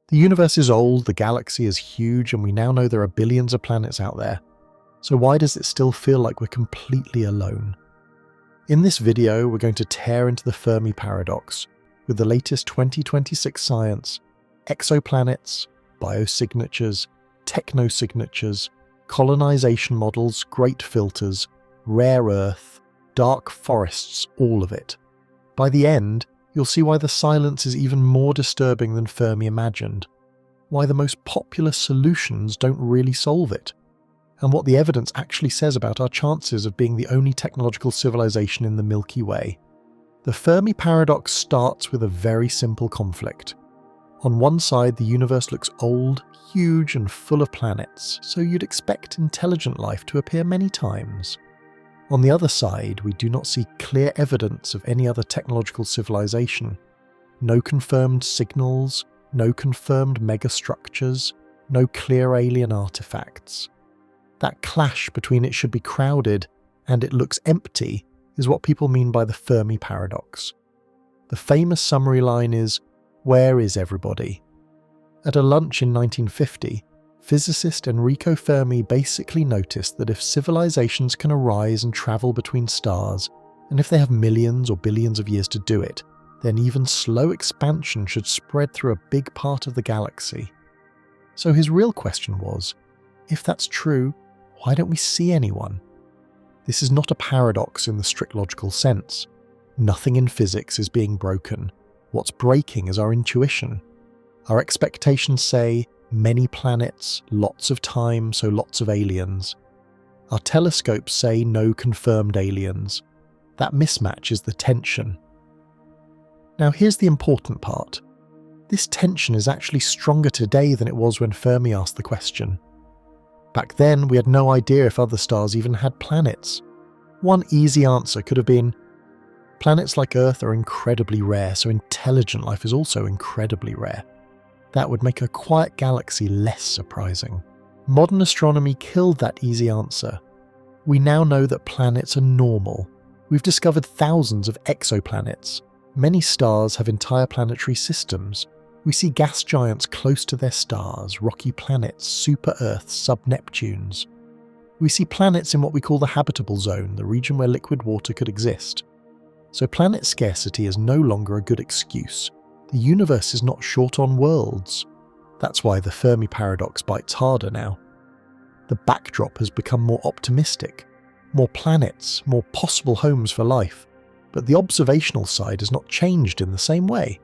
The universe is old, the galaxy is huge, and we now know there are billions of planets out there. So why does it still feel like we're completely alone? In this video, we're going to tear into the Fermi Paradox with the latest 2026 science, exoplanets, biosignatures, technosignatures, colonization models, great filters, rare earth, dark forests, all of it. By the end, you'll see why the silence is even more disturbing than Fermi imagined, why the most popular solutions don't really solve it, and what the evidence actually says about our chances of being the only technological civilization in the Milky Way. The Fermi Paradox starts with a very simple conflict. On one side, the universe looks old, huge, and full of planets, so you'd expect intelligent life to appear many times. On the other side, we do not see clear evidence of any other technological civilization. No confirmed signals, no confirmed megastructures, no clear alien artifacts. That clash between it should be crowded and it looks empty is what people mean by the Fermi Paradox. The famous summary line is, "Where is everybody?" At a lunch in 1950, physicist Enrico Fermi basically noticed that if civilizations can arise and travel between stars, and if they have millions or billions of years to do it, then even slow expansion should spread through a big part of the galaxy. So his real question was, if that's true, why don't we see anyone? This is not a paradox in the strict logical sense. Nothing in physics is being broken. What's breaking is our intuition. Our expectations say, many planets, lots of time, so lots of aliens. Our telescopes say no confirmed aliens. That mismatch is the tension. Now here's the important part. This tension is actually stronger today than it was when Fermi asked the question. Back then, we had no idea if other stars even had planets. One easy answer could have been, planets like Earth are incredibly rare, so intelligent life is also incredibly rare. That would make a quiet galaxy less surprising. Modern astronomy killed that easy answer. We now know that planets are normal. We've discovered thousands of exoplanets. Many stars have entire planetary systems. We see gas giants close to their stars, rocky planets, super-Earths, sub-Neptunes. We see planets in what we call the habitable zone, the region where liquid water could exist. So planet scarcity is no longer a good excuse. The universe is not short on worlds. That's why the Fermi Paradox bites harder now. The backdrop has become more optimistic. More planets, more possible homes for life. But the observational side has not changed in the same way.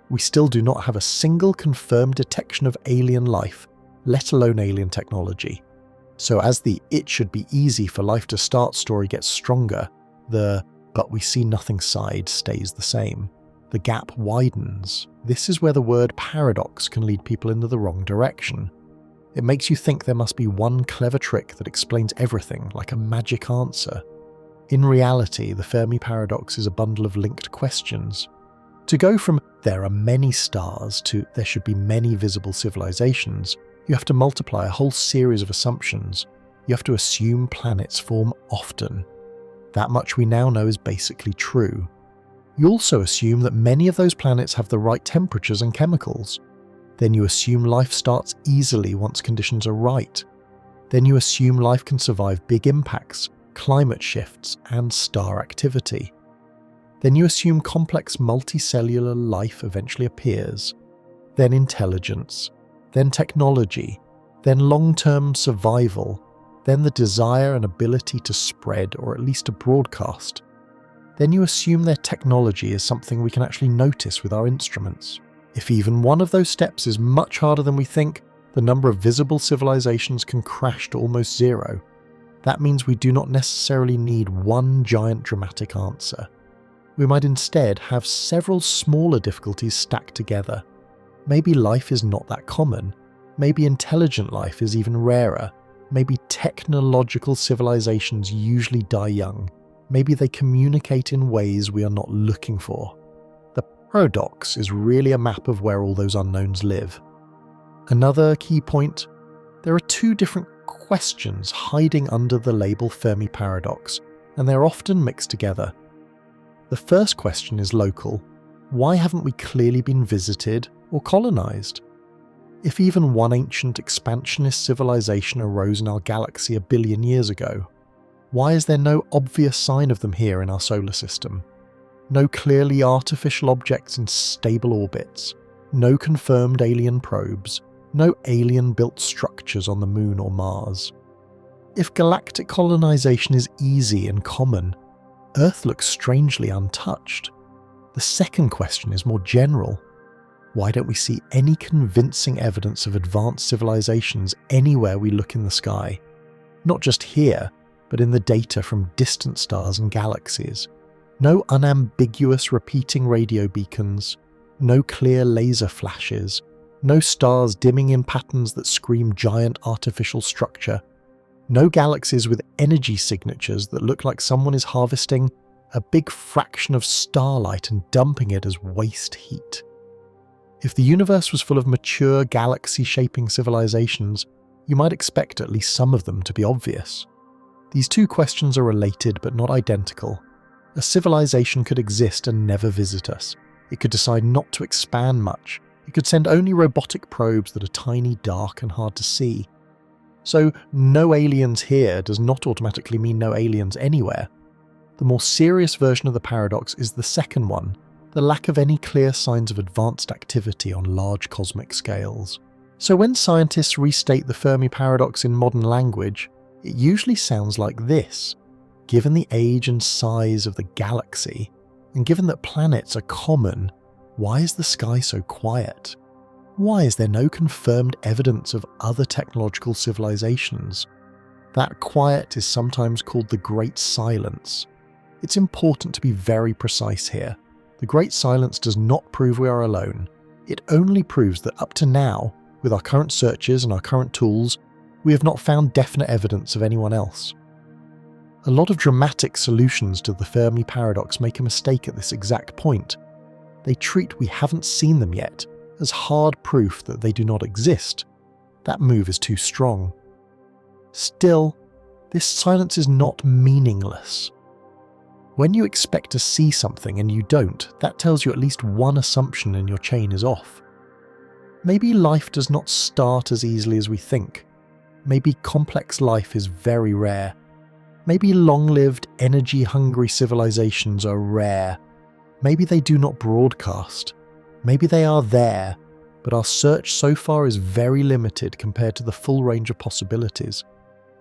We still do not have a single confirmed detection of alien life, let alone alien technology. So as the "it should be easy for life to start" story gets stronger, the "but we see nothing" side stays the same. The gap widens. This is where the word paradox can lead people into the wrong direction. It makes you think there must be one clever trick that explains everything, like a magic answer. In reality, the Fermi Paradox is a bundle of linked questions. To go from "there are many stars" to "there should be many visible civilizations," you have to multiply a whole series of assumptions. You have to assume planets form often. That much we now know is basically true. You also assume that many of those planets have the right temperatures and chemicals. Then you assume life starts easily once conditions are right. Then you assume life can survive big impacts, climate shifts, and star activity. Then you assume complex multicellular life eventually appears. Then intelligence. Then technology. Then long-term survival. Then the desire and ability to spread, or at least to broadcast. Then you assume their technology is something we can actually notice with our instruments. If even one of those steps is much harder than we think, the number of visible civilizations can crash to almost zero. That means we do not necessarily need one giant dramatic answer. We might instead have several smaller difficulties stacked together. Maybe life is not that common. Maybe intelligent life is even rarer. Maybe technological civilizations usually die young. Maybe they communicate in ways we are not looking for. The paradox is really a map of where all those unknowns live. Another key point, there are two different questions hiding under the label Fermi Paradox, and they're often mixed together. The first question is local. Why haven't we clearly been visited or colonized? If even one ancient expansionist civilization arose in our galaxy a billion years ago, why is there no obvious sign of them here in our solar system? No clearly artificial objects in stable orbits, no confirmed alien probes, no alien-built structures on the Moon or Mars. If galactic colonization is easy and common, Earth looks strangely untouched. The second question is more general. Why don't we see any convincing evidence of advanced civilizations anywhere we look in the sky? Not just here, but in the data from distant stars and galaxies. No unambiguous repeating radio beacons, no clear laser flashes, no stars dimming in patterns that scream giant artificial structure, no galaxies with energy signatures that look like someone is harvesting a big fraction of starlight and dumping it as waste heat. If the universe was full of mature galaxy-shaping civilizations, you might expect at least some of them to be obvious. These two questions are related but not identical. A civilization could exist and never visit us. It could decide not to expand much. It could send only robotic probes that are tiny, dark, and hard to see. So, no aliens here does not automatically mean no aliens anywhere. The more serious version of the paradox is the second one, the lack of any clear signs of advanced activity on large cosmic scales. So when scientists restate the Fermi Paradox in modern language, it usually sounds like this. Given the age and size of the galaxy, and given that planets are common, why is the sky so quiet? Why is there no confirmed evidence of other technological civilizations? That quiet is sometimes called the Great Silence. It's important to be very precise here. The Great Silence does not prove we are alone. It only proves that up to now, with our current searches and our current tools, we have not found definite evidence of anyone else. A lot of dramatic solutions to the Fermi Paradox make a mistake at this exact point. They treat "we haven't seen them yet" as hard proof that they do not exist. That move is too strong. Still, this silence is not meaningless. When you expect to see something and you don't, that tells you at least one assumption in your chain is off. Maybe life does not start as easily as we think. Maybe complex life is very rare. Maybe long-lived, energy-hungry civilizations are rare. Maybe they do not broadcast. Maybe they are there, but our search so far is very limited compared to the full range of possibilities.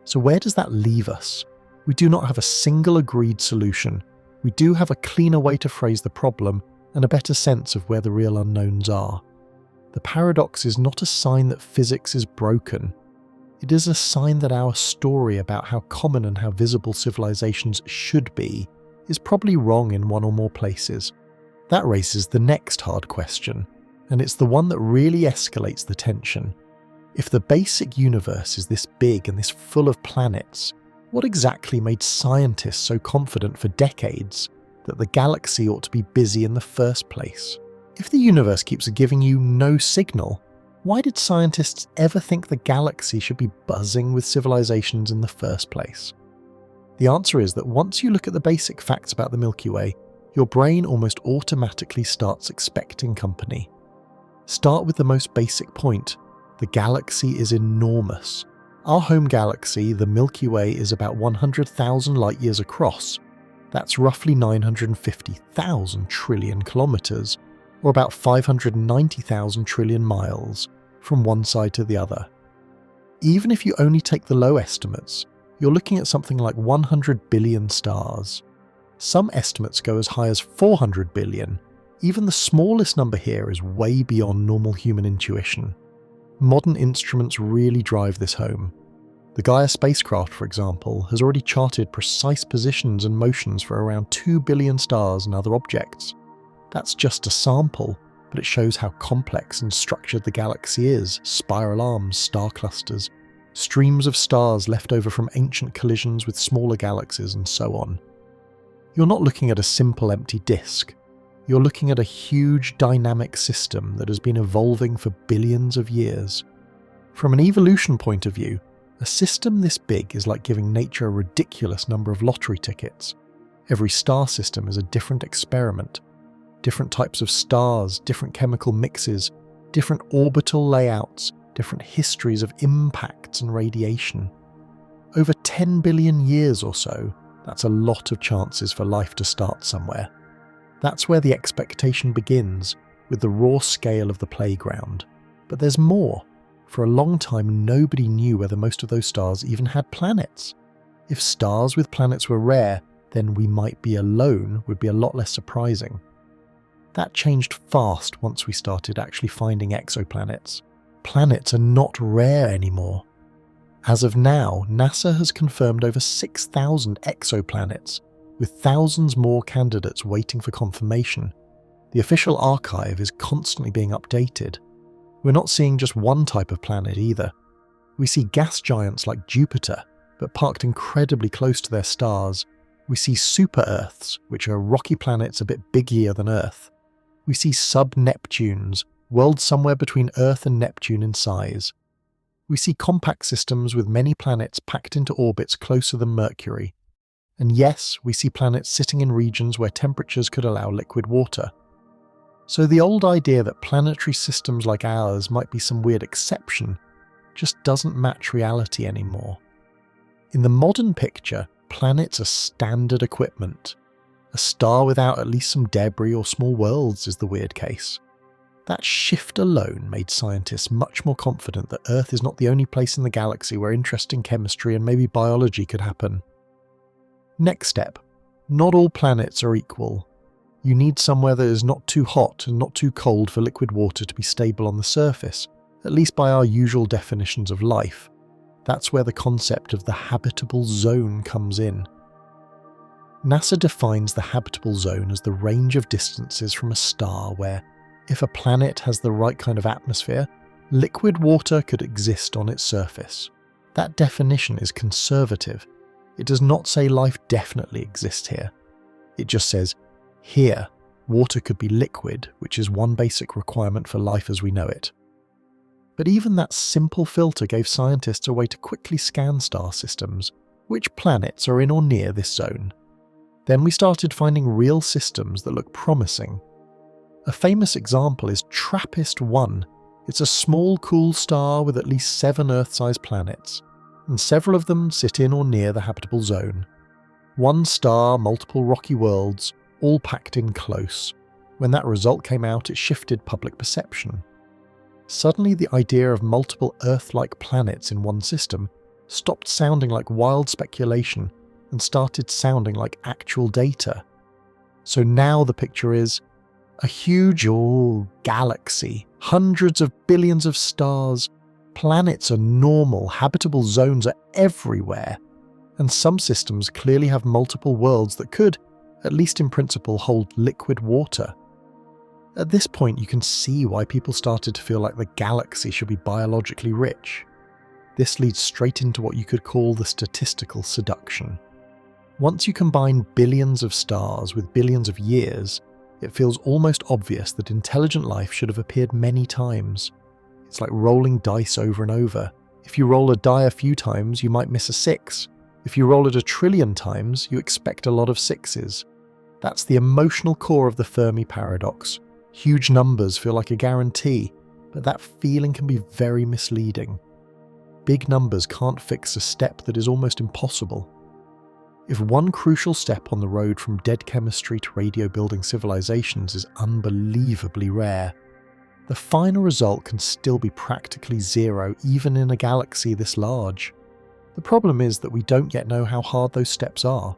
So where does that leave us? We do not have a single agreed solution. We do have a cleaner way to phrase the problem and a better sense of where the real unknowns are. The paradox is not a sign that physics is broken. It is a sign that our story about how common and how visible civilizations should be is probably wrong in one or more places. That raises the next hard question, and it's the one that really escalates the tension. If the basic universe is this big and this full of planets, what exactly made scientists so confident for decades that the galaxy ought to be busy in the first place? If the universe keeps giving you no signal, why did scientists ever think the galaxy should be buzzing with civilizations in the first place? The answer is that once you look at the basic facts about the Milky Way, your brain almost automatically starts expecting company. Start with the most basic point. The galaxy is enormous. Our home galaxy, the Milky Way, is about 100,000 light-years across. That's roughly 950,000 trillion kilometers, or about 590,000 trillion miles, from one side to the other. Even if you only take the low estimates, you're looking at something like 100 billion stars. Some estimates go as high as 400 billion. Even the smallest number here is way beyond normal human intuition. Modern instruments really drive this home. The Gaia spacecraft, for example, has already charted precise positions and motions for around 2 billion stars and other objects. That's just a sample, but it shows how complex and structured the galaxy is: spiral arms, star clusters, streams of stars left over from ancient collisions with smaller galaxies, and so on. You're not looking at a simple empty disk. You're looking at a huge dynamic system that has been evolving for billions of years. From an evolution point of view, a system this big is like giving nature a ridiculous number of lottery tickets. Every star system is a different experiment. Different types of stars, different chemical mixes, different orbital layouts, different histories of impacts and radiation. Over 10 billion years or so, that's a lot of chances for life to start somewhere. That's where the expectation begins, with the raw scale of the playground. But there's more. For a long time, nobody knew whether most of those stars even had planets. If stars with planets were rare, then we might be alone would be a lot less surprising. That changed fast once we started actually finding exoplanets. Planets are not rare anymore. As of now, NASA has confirmed over 6,000 exoplanets, with thousands more candidates waiting for confirmation. The official archive is constantly being updated. We're not seeing just one type of planet either. We see gas giants like Jupiter, but parked incredibly close to their stars. We see super-Earths, which are rocky planets a bit bigger than Earth. We see sub-Neptunes, worlds somewhere between Earth and Neptune in size. We see compact systems with many planets packed into orbits closer than Mercury. And yes, we see planets sitting in regions where temperatures could allow liquid water. So the old idea that planetary systems like ours might be some weird exception just doesn't match reality anymore. In the modern picture, planets are standard equipment. A star without at least some debris or small worlds is the weird case. That shift alone made scientists much more confident that Earth is not the only place in the galaxy where interesting chemistry and maybe biology could happen. Next step. Not all planets are equal. You need somewhere that is not too hot and not too cold for liquid water to be stable on the surface, at least by our usual definitions of life. That's where the concept of the habitable zone comes in. NASA defines the habitable zone as the range of distances from a star where, if a planet has the right kind of atmosphere, liquid water could exist on its surface. That definition is conservative. It does not say life definitely exists here. It just says, here, water could be liquid, which is one basic requirement for life as we know it. But even that simple filter gave scientists a way to quickly scan star systems, which planets are in or near this zone. Then we started finding real systems that look promising. A famous example is TRAPPIST-1. It's a small, cool star with at least 7 Earth-sized planets, and several of them sit in or near the habitable zone. One star, multiple rocky worlds, all packed in close. When that result came out, it shifted public perception. Suddenly, the idea of multiple Earth-like planets in one system stopped sounding like wild speculation and started sounding like actual data. So now the picture is a huge galaxy, hundreds of billions of stars, planets are normal, habitable zones are everywhere, and some systems clearly have multiple worlds that could, at least in principle, hold liquid water. At this point, you can see why people started to feel like the galaxy should be biologically rich. This leads straight into what you could call the statistical seduction. Once you combine billions of stars with billions of years, it feels almost obvious that intelligent life should have appeared many times. It's like rolling dice over and over. If you roll a die a few times, you might miss a 6. If you roll it 1 trillion times, you expect a lot of 6s. That's the emotional core of the Fermi Paradox. Huge numbers feel like a guarantee, but that feeling can be very misleading. Big numbers can't fix a step that is almost impossible. If one crucial step on the road from dead chemistry to radio-building civilizations is unbelievably rare, the final result can still be practically zero even in a galaxy this large. The problem is that we don't yet know how hard those steps are.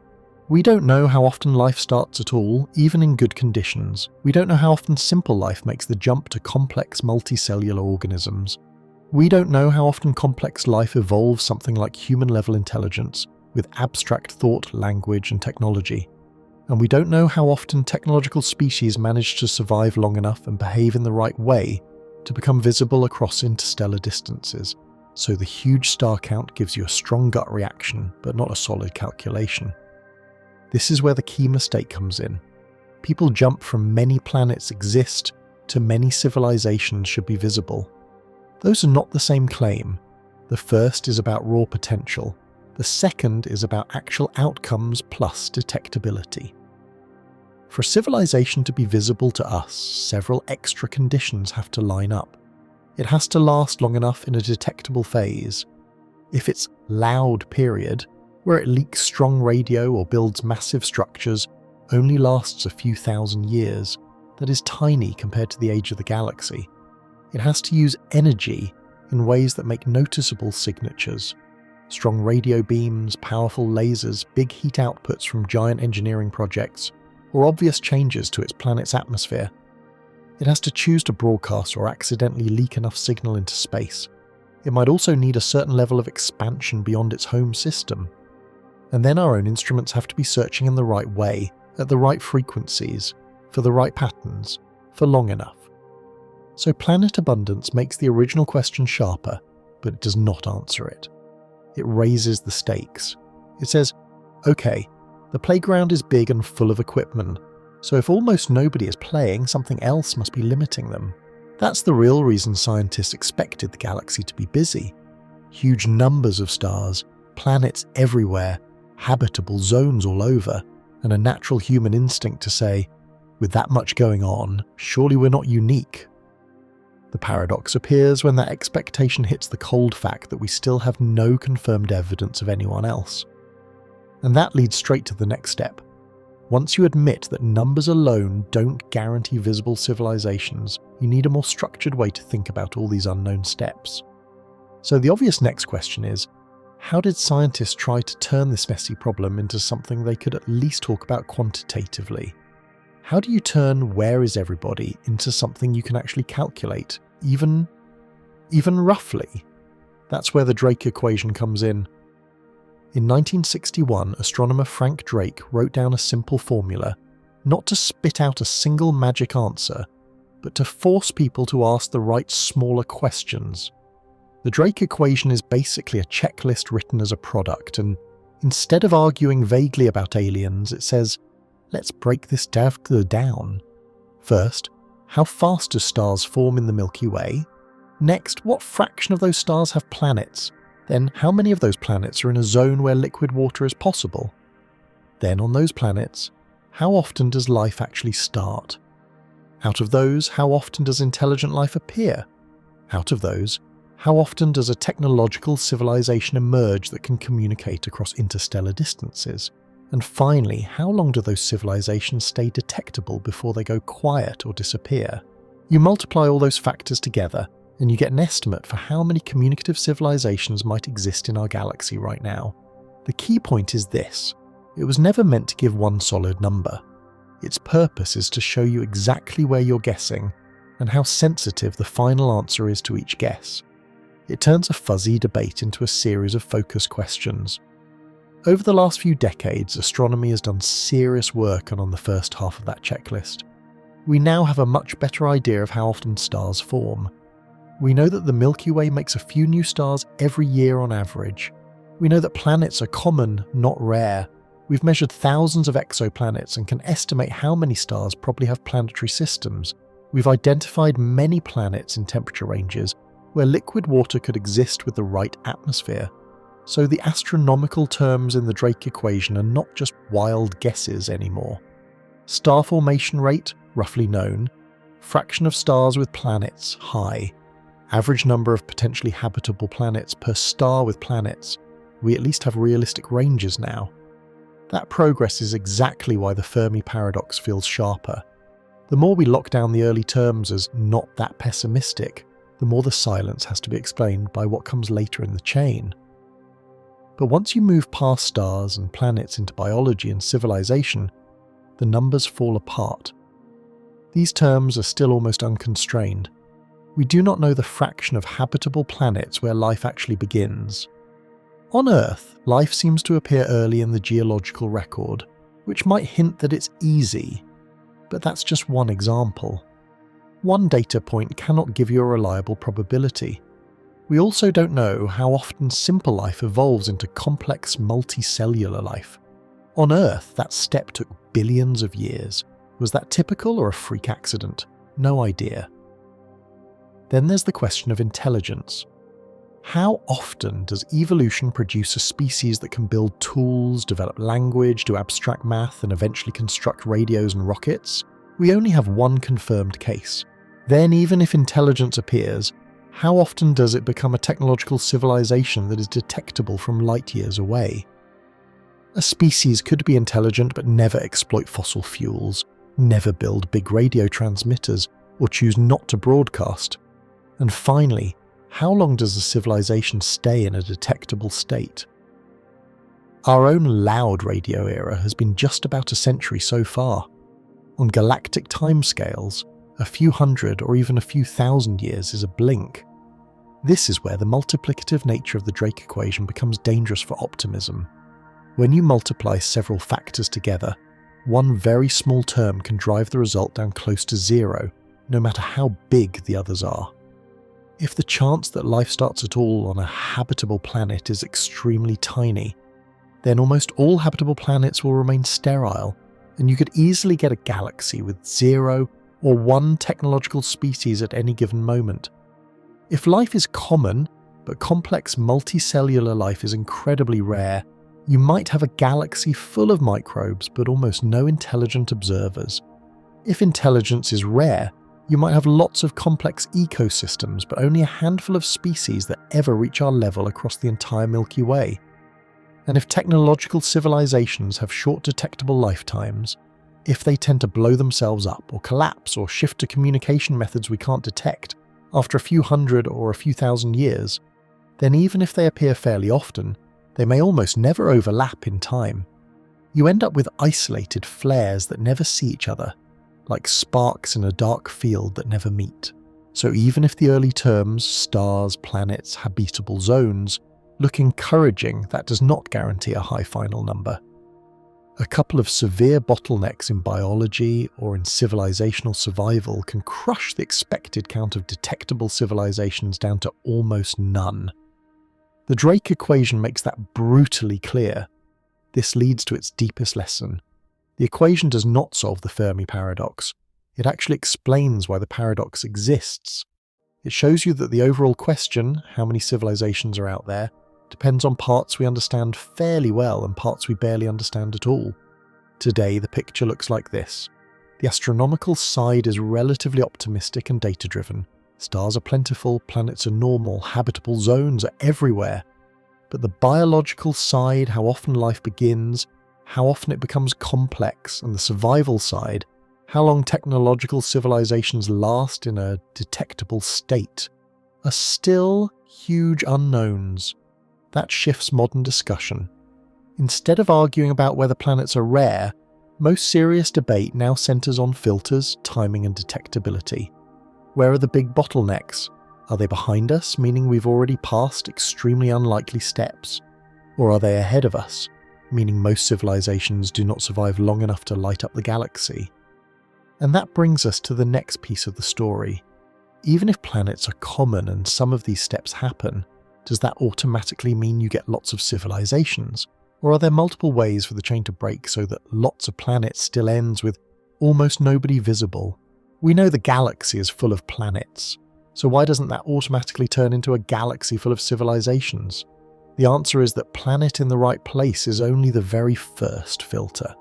We don't know how often life starts at all, even in good conditions. We don't know how often simple life makes the jump to complex multicellular organisms. We don't know how often complex life evolves something like human-level intelligence, with abstract thought, language, and technology. And we don't know how often technological species manage to survive long enough and behave in the right way to become visible across interstellar distances. So the huge star count gives you a strong gut reaction, but not a solid calculation. This is where the key mistake comes in. People jump from many planets exist to many civilizations should be visible. Those are not the same claim. The first is about raw potential. The second is about actual outcomes plus detectability. For a civilization to be visible to us, several extra conditions have to line up. It has to last long enough in a detectable phase. If its loud period, where it leaks strong radio or builds massive structures, only lasts a few thousand years, that is tiny compared to the age of the galaxy. It has to use energy in ways that make noticeable signatures. Strong radio beams, powerful lasers, big heat outputs from giant engineering projects, or obvious changes to its planet's atmosphere. It has to choose to broadcast or accidentally leak enough signal into space. It might also need a certain level of expansion beyond its home system. And then our own instruments have to be searching in the right way, at the right frequencies, for the right patterns, for long enough. So planet abundance makes the original question sharper, but it does not answer it. It raises the stakes. It says, okay, the playground is big and full of equipment, so if almost nobody is playing, something else must be limiting them. That's the real reason scientists expected the galaxy to be busy. Huge numbers of stars, planets everywhere, habitable zones all over, and a natural human instinct to say, with that much going on, surely we're not unique. The paradox appears when that expectation hits the cold fact that we still have no confirmed evidence of anyone else. And that leads straight to the next step. Once you admit that numbers alone don't guarantee visible civilizations, you need a more structured way to think about all these unknown steps. So the obvious next question is, how did scientists try to turn this messy problem into something they could at least talk about quantitatively? How do you turn where is everybody into something you can actually calculate, even roughly? That's where the Drake equation comes in. In 1961, astronomer Frank Drake wrote down a simple formula, not to spit out a single magic answer, but to force people to ask the right smaller questions. The Drake equation is basically a checklist written as a product, and instead of arguing vaguely about aliens, it says, let's break this down. First, how fast do stars form in the Milky Way? Next, what fraction of those stars have planets? Then, how many of those planets are in a zone where liquid water is possible? Then, on those planets, how often does life actually start? Out of those, how often does intelligent life appear? Out of those, how often does a technological civilization emerge that can communicate across interstellar distances? And finally, how long do those civilizations stay detectable before they go quiet or disappear? You multiply all those factors together, and you get an estimate for how many communicative civilizations might exist in our galaxy right now. The key point is this: it was never meant to give one solid number. Its purpose is to show you exactly where you're guessing, and how sensitive the final answer is to each guess. It turns a fuzzy debate into a series of focus questions. Over the last few decades, astronomy has done serious work on the first half of that checklist. We now have a much better idea of how often stars form. We know that the Milky Way makes a few new stars every year on average. We know that planets are common, not rare. We've measured thousands of exoplanets and can estimate how many stars probably have planetary systems. We've identified many planets in temperature ranges where liquid water could exist with the right atmosphere. So the astronomical terms in the Drake equation are not just wild guesses anymore. Star formation rate, roughly known. Fraction of stars with planets, high. Average number of potentially habitable planets per star with planets. We at least have realistic ranges now. That progress is exactly why the Fermi Paradox feels sharper. The more we lock down the early terms as not that pessimistic, the more the silence has to be explained by what comes later in the chain. But once you move past stars and planets into biology and civilization, the numbers fall apart. These terms are still almost unconstrained. We do not know the fraction of habitable planets where life actually begins. On Earth, life seems to appear early in the geological record, which might hint that it's easy, but that's just one example. One data point cannot give you a reliable probability. We also don't know how often simple life evolves into complex multicellular life. On Earth, that step took billions of years. Was that typical or a freak accident? No idea. Then there's the question of intelligence. How often does evolution produce a species that can build tools, develop language, do abstract math, and eventually construct radios and rockets? We only have one confirmed case. Then, even if intelligence appears, How often does it become a technological civilization that is detectable from light years away? A species could be intelligent but never exploit fossil fuels, never build big radio transmitters, or choose not to broadcast. And finally, how long does a civilization stay in a detectable state? Our own loud radio era has been just about a century so far. On galactic timescales, a few hundred or even a few thousand years is a blink. This is where the multiplicative nature of the Drake equation becomes dangerous for optimism. When you multiply several factors together, one very small term can drive the result down close to zero, no matter how big the others are. If the chance that life starts at all on a habitable planet is extremely tiny, then almost all habitable planets will remain sterile, and you could easily get a galaxy with 0 or 1 technological species at any given moment. If life is common, but complex multicellular life is incredibly rare, you might have a galaxy full of microbes but almost no intelligent observers. If intelligence is rare, you might have lots of complex ecosystems but only a handful of species that ever reach our level across the entire Milky Way. And if technological civilizations have short detectable lifetimes, if they tend to blow themselves up or collapse or shift to communication methods we can't detect after a few hundred or a few thousand years, then even if they appear fairly often, they may almost never overlap in time. You end up with isolated flares that never see each other, like sparks in a dark field that never meet. So even if the early terms, stars, planets, habitable zones, look encouraging, that does not guarantee a high final number. A couple of severe bottlenecks in biology or in civilizational survival can crush the expected count of detectable civilizations down to almost none. The Drake equation makes that brutally clear. This leads to its deepest lesson. The equation does not solve the Fermi Paradox. It actually explains why the paradox exists. It shows you that the overall question, how many civilizations are out there, depends on parts we understand fairly well and parts we barely understand at all. Today, the picture looks like this. The astronomical side is relatively optimistic and data-driven. Stars are plentiful, planets are normal, habitable zones are everywhere. But the biological side, how often life begins, how often it becomes complex, and the survival side, how long technological civilizations last in a detectable state, are still huge unknowns. That shifts modern discussion. Instead of arguing about whether planets are rare, most serious debate now centers on filters, timing and detectability. Where are the big bottlenecks? Are they behind us, meaning we've already passed extremely unlikely steps? Or are they ahead of us, meaning most civilizations do not survive long enough to light up the galaxy? And that brings us to the next piece of the story. Even if planets are common and some of these steps happen, does that automatically mean you get lots of civilizations? Or are there multiple ways for the chain to break so that lots of planets still ends with almost nobody visible? We know the galaxy is full of planets, so why doesn't that automatically turn into a galaxy full of civilizations? The answer is that planet in the right place is only the very first filter,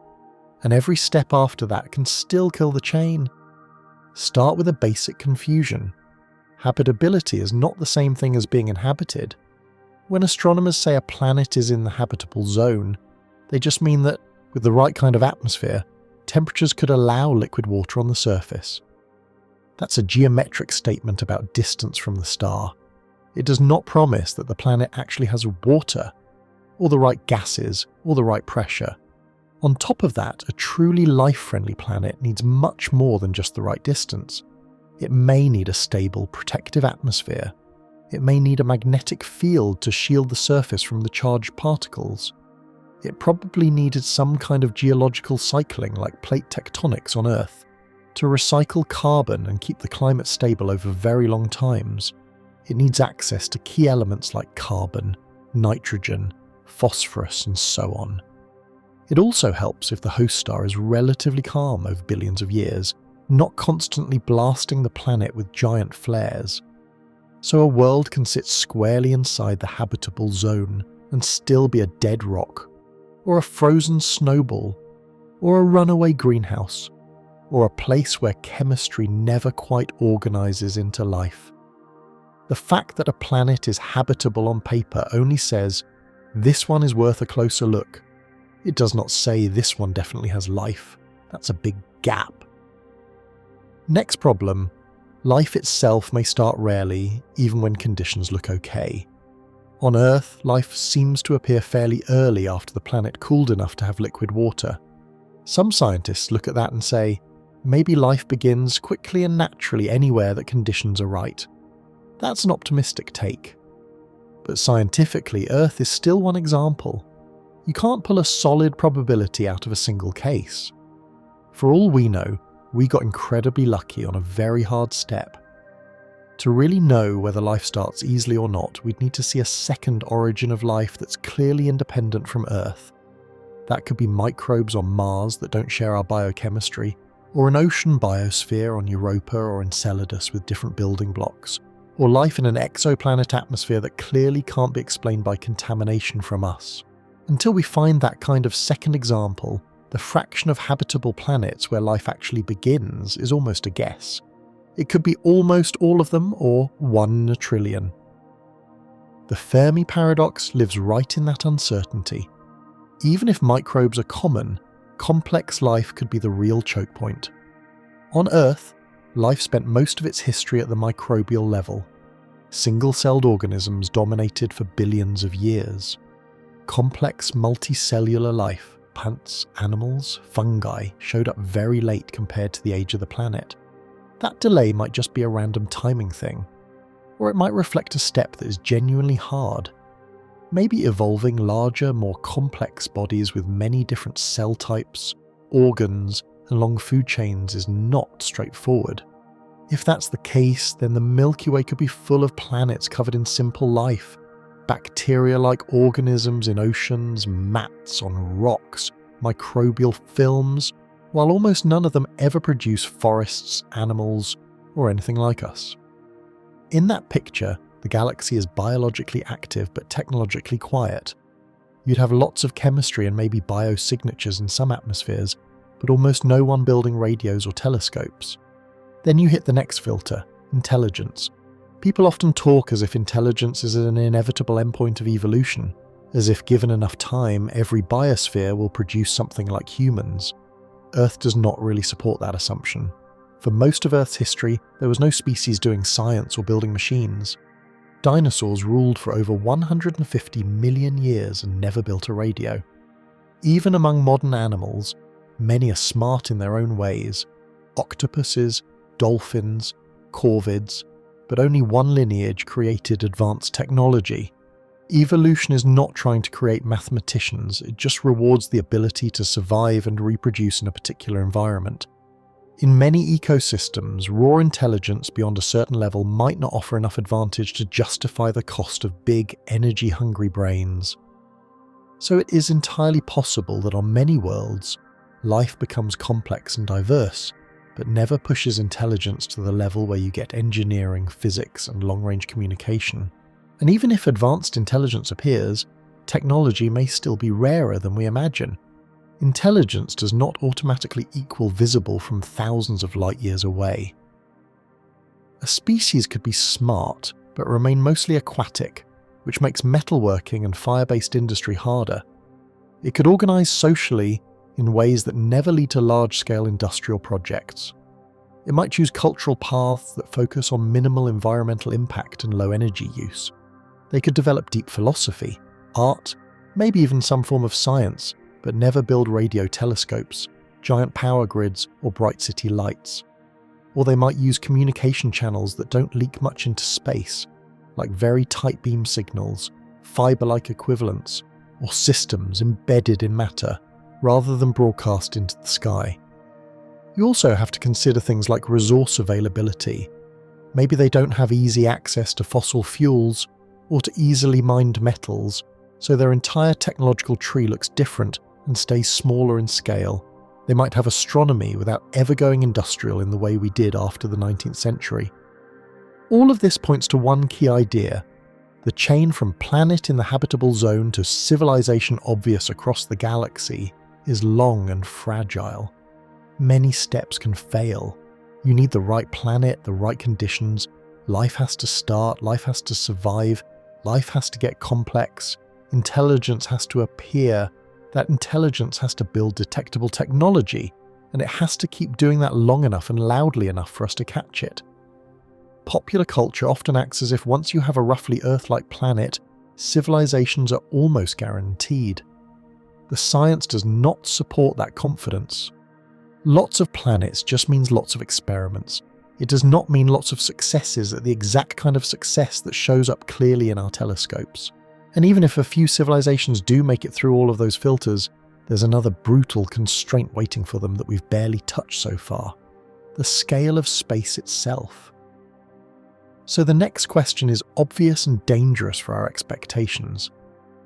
and every step after that can still kill the chain. Start with a basic confusion. Habitability is not the same thing as being inhabited. When astronomers say a planet is in the habitable zone, they just mean that, with the right kind of atmosphere, temperatures could allow liquid water on the surface. That's a geometric statement about distance from the star. It does not promise that the planet actually has water, or the right gases, or the right pressure. On top of that, a truly life-friendly planet needs much more than just the right distance. It may need a stable, protective atmosphere. It may need a magnetic field to shield the surface from the charged particles. It probably needed some kind of geological cycling like plate tectonics on Earth to recycle carbon and keep the climate stable over very long times. It needs access to key elements like carbon, nitrogen, phosphorus, and so on. It also helps if the host star is relatively calm over billions of years, not constantly blasting the planet with giant flares. So a world can sit squarely inside the habitable zone and still be a dead rock, or a frozen snowball, or a runaway greenhouse, or a place where chemistry never quite organizes into life. The fact that a planet is habitable on paper only says, this one is worth a closer look. It does not say this one definitely has life. That's a big gap. Next problem, life itself may start rarely, even when conditions look okay. On Earth, life seems to appear fairly early after the planet cooled enough to have liquid water. Some scientists look at that and say, maybe life begins quickly and naturally anywhere that conditions are right. That's an optimistic take. But scientifically, Earth is still one example. You can't pull a solid probability out of a single case. For all we know, we got incredibly lucky on a very hard step. To really know whether life starts easily or not, we'd need to see a second origin of life that's clearly independent from Earth. That could be microbes on Mars that don't share our biochemistry, or an ocean biosphere on Europa or Enceladus with different building blocks, or life in an exoplanet atmosphere that clearly can't be explained by contamination from us. Until we find that kind of second example, the fraction of habitable planets where life actually begins is almost a guess. It could be almost all of them, or 1 in a trillion. The Fermi Paradox lives right in that uncertainty. Even if microbes are common, complex life could be the real choke point. On Earth, life spent most of its history at the microbial level. Single-celled organisms dominated for billions of years. Complex multicellular life, plants, animals, fungi, showed up very late compared to the age of the planet. That delay might just be a random timing thing, or it might reflect a step that is genuinely hard. Maybe evolving larger, more complex bodies with many different cell types, organs, and long food chains is not straightforward. If that's the case, then the Milky Way could be full of planets covered in simple life, bacteria-like organisms in oceans, mats on rocks, microbial films, while almost none of them ever produce forests, animals, or anything like us. In that picture, the galaxy is biologically active but technologically quiet. You'd have lots of chemistry and maybe biosignatures in some atmospheres, but almost no one building radios or telescopes. Then you hit the next filter, intelligence. People often talk as if intelligence is an inevitable endpoint of evolution, as if given enough time, every biosphere will produce something like humans. Earth does not really support that assumption. For most of Earth's history, there was no species doing science or building machines. Dinosaurs ruled for over 150 million years and never built a radio. Even among modern animals, many are smart in their own ways. Octopuses, dolphins, corvids, but only one lineage created advanced technology. Evolution is not trying to create mathematicians, it just rewards the ability to survive and reproduce in a particular environment. In many ecosystems, raw intelligence beyond a certain level might not offer enough advantage to justify the cost of big, energy-hungry brains. So it is entirely possible that on many worlds, life becomes complex and diverse, but never pushes intelligence to the level where you get engineering, physics, and long-range communication. And even if advanced intelligence appears, technology may still be rarer than we imagine. Intelligence does not automatically equal visible from thousands of light years away. A species could be smart, but remain mostly aquatic, which makes metalworking and fire-based industry harder. It could organize socially in ways that never lead to large-scale industrial projects. It might choose cultural paths that focus on minimal environmental impact and low energy use. They could develop deep philosophy, art, maybe even some form of science, but never build radio telescopes, giant power grids, or bright city lights. Or they might use communication channels that don't leak much into space, like very tight beam signals, fiber-like equivalents, or systems embedded in matter, rather than broadcast into the sky. You also have to consider things like resource availability. Maybe they don't have easy access to fossil fuels or to easily mined metals, so their entire technological tree looks different and stays smaller in scale. They might have astronomy without ever going industrial in the way we did after the 19th century. All of this points to one key idea. The chain from planet in the habitable zone to civilization obvious across the galaxy is long and fragile. Many steps can fail. You need the right planet, the right conditions, Life has to start, life has to survive, life has to get complex, intelligence has to appear, that intelligence has to build detectable technology, and it has to keep doing that long enough and loudly enough for us to catch it. Popular culture often acts as if once you have a roughly Earth-like planet, civilizations are almost guaranteed. The science does not support that confidence. Lots of planets just means lots of experiments. It does not mean lots of successes at the exact kind of success that shows up clearly in our telescopes. And even if a few civilizations do make it through all of those filters, there's another brutal constraint waiting for them that we've barely touched so far: the scale of space itself. So the next question is obvious and dangerous for our expectations.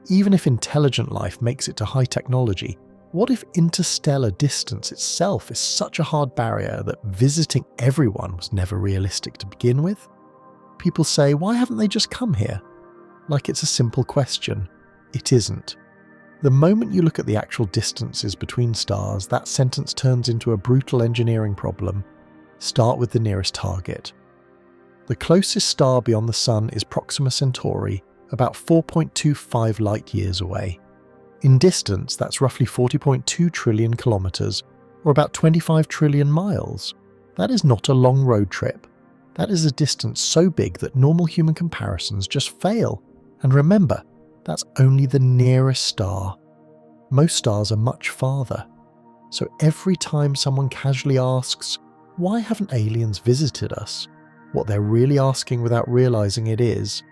Even if intelligent life makes it to high technology, what if interstellar distance itself is such a hard barrier that visiting everyone was never realistic to begin with? People say, why haven't they just come here? Like it's a simple question. It isn't. The moment you look at the actual distances between stars, that sentence turns into a brutal engineering problem. Start with the nearest target. The closest star beyond the Sun is Proxima Centauri, about 4.25 light years away. In distance, that's roughly 40.2 trillion kilometers, or about 25 trillion miles. That is not a long road trip. That is a distance so big that normal human comparisons just fail. And remember, that's only the nearest star. Most stars are much farther. So every time someone casually asks, why haven't aliens visited us? What they're really asking without realizing it is,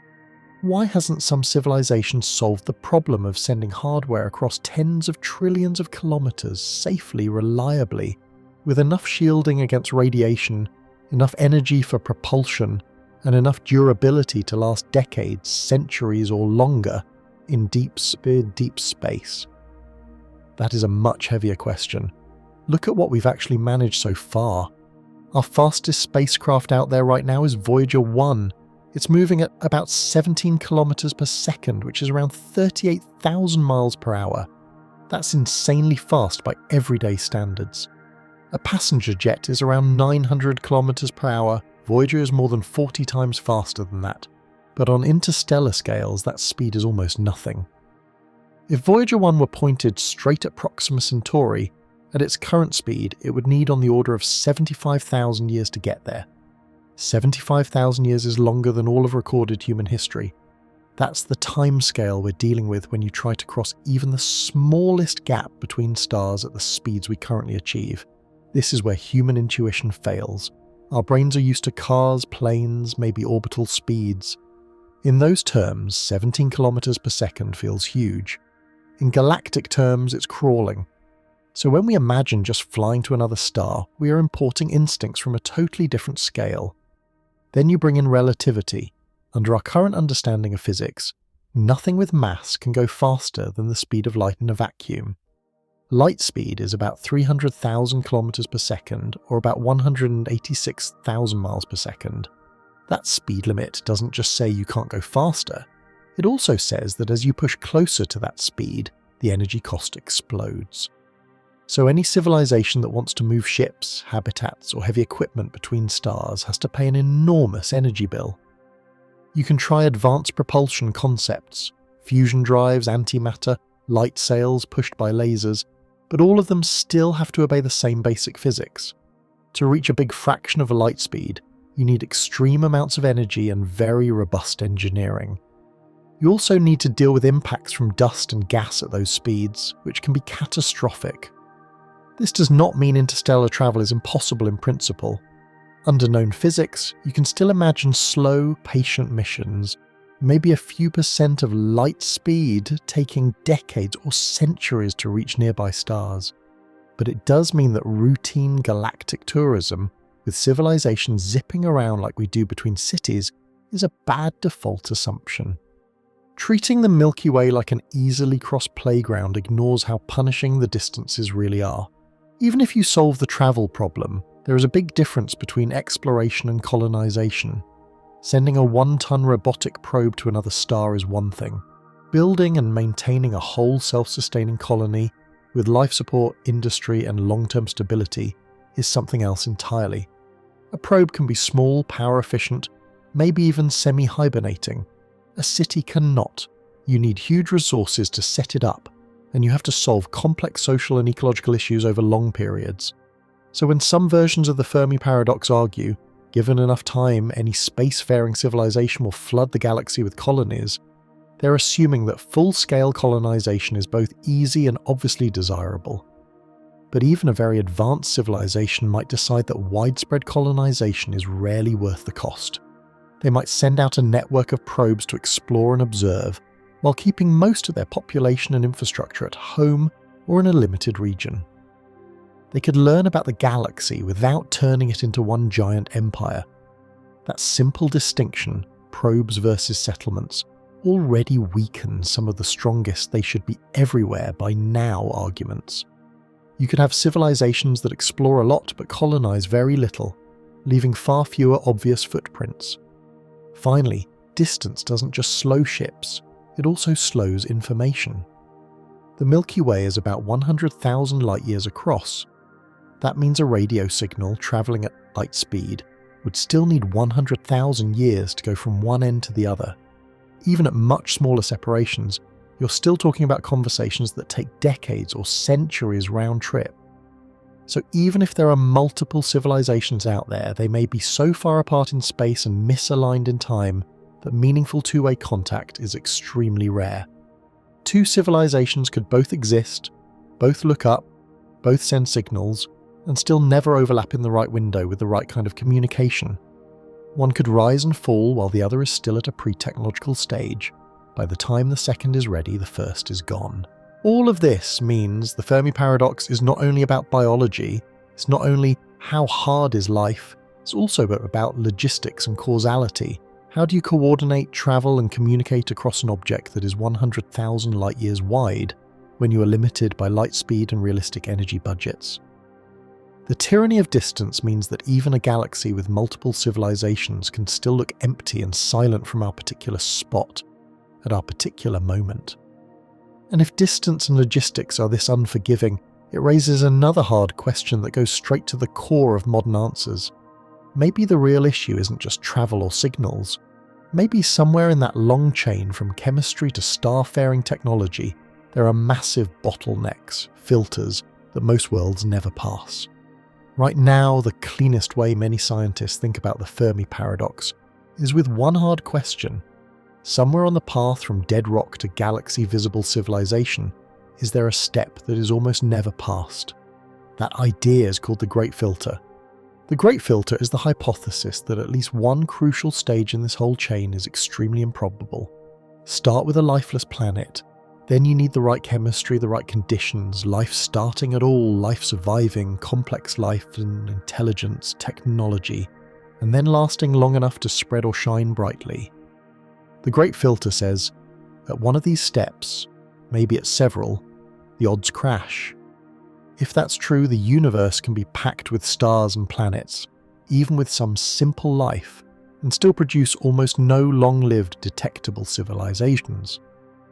why hasn't some civilization solved the problem of sending hardware across tens of trillions of kilometers safely, reliably, with enough shielding against radiation, enough energy for propulsion, and enough durability to last decades, centuries or longer in deep space? That is a much heavier question. Look at what we've actually managed so far. Our fastest spacecraft out there right now is Voyager 1. It's moving at about 17 kilometers per second, which is around 38,000 miles per hour. That's insanely fast by everyday standards. A passenger jet is around 900 kilometers per hour. Voyager is more than 40 times faster than that. But on interstellar scales, that speed is almost nothing. If Voyager 1 were pointed straight at Proxima Centauri, at its current speed, it would need on the order of 75,000 years to get there. 75,000 years is longer than all of recorded human history. That's the time scale we're dealing with when you try to cross even the smallest gap between stars at the speeds we currently achieve. This is where human intuition fails. Our brains are used to cars, planes, maybe orbital speeds. In those terms, 17 kilometers per second feels huge. In galactic terms, it's crawling. So when we imagine just flying to another star, we are importing instincts from a totally different scale. Then you bring in relativity. Under our current understanding of physics, nothing with mass can go faster than the speed of light in a vacuum. Light speed is about 300,000 kilometers per second, or about 186,000 miles per second. That speed limit doesn't just say you can't go faster. It also says that as you push closer to that speed, the energy cost explodes. So any civilization that wants to move ships, habitats, or heavy equipment between stars has to pay an enormous energy bill. You can try advanced propulsion concepts, fusion drives, antimatter, light sails pushed by lasers, but all of them still have to obey the same basic physics. To reach a big fraction of a light speed, you need extreme amounts of energy and very robust engineering. You also need to deal with impacts from dust and gas at those speeds, which can be catastrophic. This does not mean interstellar travel is impossible in principle. Under known physics, you can still imagine slow, patient missions, maybe a few percent of light speed taking decades or centuries to reach nearby stars. But it does mean that routine galactic tourism, with civilizations zipping around like we do between cities, is a bad default assumption. Treating the Milky Way like an easily crossed playground ignores how punishing the distances really are. Even if you solve the travel problem, there is a big difference between exploration and colonization. Sending a 1-ton robotic probe to another star is one thing. Building and maintaining a whole self-sustaining colony with life support, industry, and long-term stability is something else entirely. A probe can be small, power-efficient, maybe even semi-hibernating. A city cannot. You need huge resources to set it up, and you have to solve complex social and ecological issues over long periods. So when some versions of the Fermi Paradox argue, given enough time, any spacefaring civilization will flood the galaxy with colonies, they're assuming that full-scale colonization is both easy and obviously desirable. But even a very advanced civilization might decide that widespread colonization is rarely worth the cost. They might send out a network of probes to explore and observe, while keeping most of their population and infrastructure at home or in a limited region. They could learn about the galaxy without turning it into one giant empire. That simple distinction, probes versus settlements, already weakens some of the strongest "they should be everywhere by now" arguments. You could have civilizations that explore a lot but colonize very little, leaving far fewer obvious footprints. Finally, distance doesn't just slow ships, it also slows information. The Milky Way is about 100,000 light-years across. That means a radio signal travelling at light speed would still need 100,000 years to go from one end to the other. Even at much smaller separations, you're still talking about conversations that take decades or centuries round trip. So even if there are multiple civilizations out there, they may be so far apart in space and misaligned in time that meaningful two-way contact is extremely rare. Two civilizations could both exist, both look up, both send signals, and still never overlap in the right window with the right kind of communication. One could rise and fall while the other is still at a pre-technological stage. By the time the second is ready, the first is gone. All of this means the Fermi Paradox is not only about biology, it's not only how hard is life, it's also about logistics and causality. How do you coordinate, travel and communicate across an object that is 100,000 light-years wide when you are limited by light speed and realistic energy budgets? The tyranny of distance means that even a galaxy with multiple civilizations can still look empty and silent from our particular spot, at our particular moment. And if distance and logistics are this unforgiving, it raises another hard question that goes straight to the core of modern answers. Maybe the real issue isn't just travel or signals. Maybe somewhere in that long chain from chemistry to starfaring technology, there are massive bottlenecks, filters, that most worlds never pass. Right now, the cleanest way many scientists think about the Fermi Paradox is with one hard question. Somewhere on the path from dead rock to galaxy-visible civilization, is there a step that is almost never passed? That idea is called the Great Filter. The Great Filter is the hypothesis that at least one crucial stage in this whole chain is extremely improbable. Start with a lifeless planet, then you need the right chemistry, the right conditions, life starting at all, life surviving, complex life and intelligence, technology, and then lasting long enough to spread or shine brightly. The Great Filter says, at one of these steps, maybe at several, the odds crash. If that's true, the universe can be packed with stars and planets, even with some simple life, and still produce almost no long-lived detectable civilizations.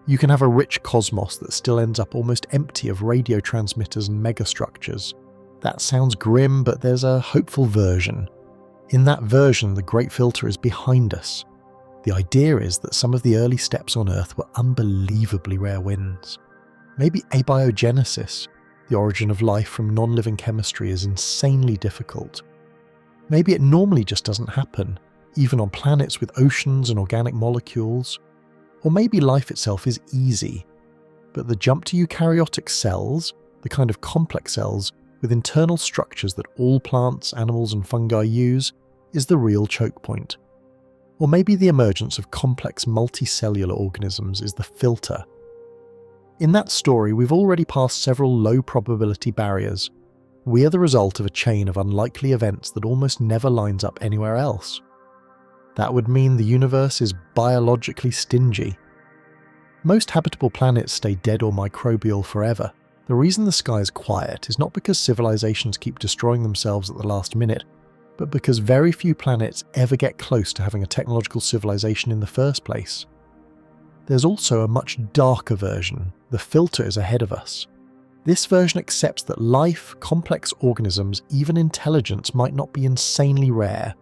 You can have a rich cosmos that still ends up almost empty of radio transmitters and megastructures. That sounds grim, but there's a hopeful version. In that version, the Great Filter is behind us. The idea is that some of the early steps on Earth were unbelievably rare wins. Maybe abiogenesis, the origin of life from non-living chemistry, is insanely difficult. Maybe it normally just doesn't happen, even on planets with oceans and organic molecules. Or maybe life itself is easy, but the jump to eukaryotic cells, the kind of complex cells with internal structures that all plants, animals and fungi use, is the real choke point. Or maybe the emergence of complex multicellular organisms is the filter. In that story, we've already passed several low-probability barriers. We are the result of a chain of unlikely events that almost never lines up anywhere else. That would mean the universe is biologically stingy. Most habitable planets stay dead or microbial forever. The reason the sky is quiet is not because civilizations keep destroying themselves at the last minute, but because very few planets ever get close to having a technological civilization in the first place. There's also a much darker version. The filter is ahead of us. This version accepts that life, complex organisms, even intelligence might not be insanely rare.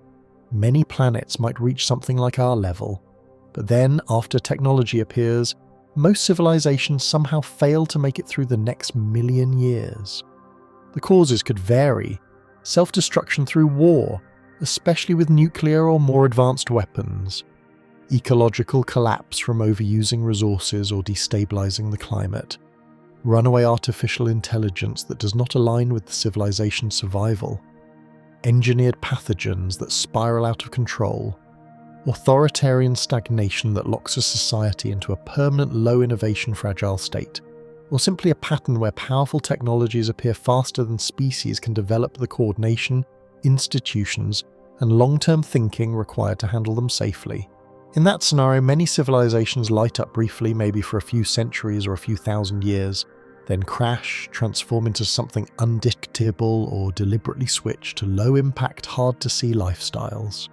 many planets might reach something like our level. But then, after technology appears, most civilizations somehow fail to make it through the next million years. The causes could vary. Self-destruction through war, especially with nuclear or more advanced weapons. Ecological collapse from overusing resources or destabilizing the climate. Runaway artificial intelligence that does not align with the civilization's survival. Engineered pathogens that spiral out of control. Authoritarian stagnation that locks a society into a permanent low-innovation fragile state, or simply a pattern where powerful technologies appear faster than species can develop the coordination, institutions, and long-term thinking required to handle them safely. In that scenario, many civilizations light up briefly, maybe for a few centuries or a few thousand years, then crash, transform into something undictable, or deliberately switch to low-impact, hard-to-see lifestyles.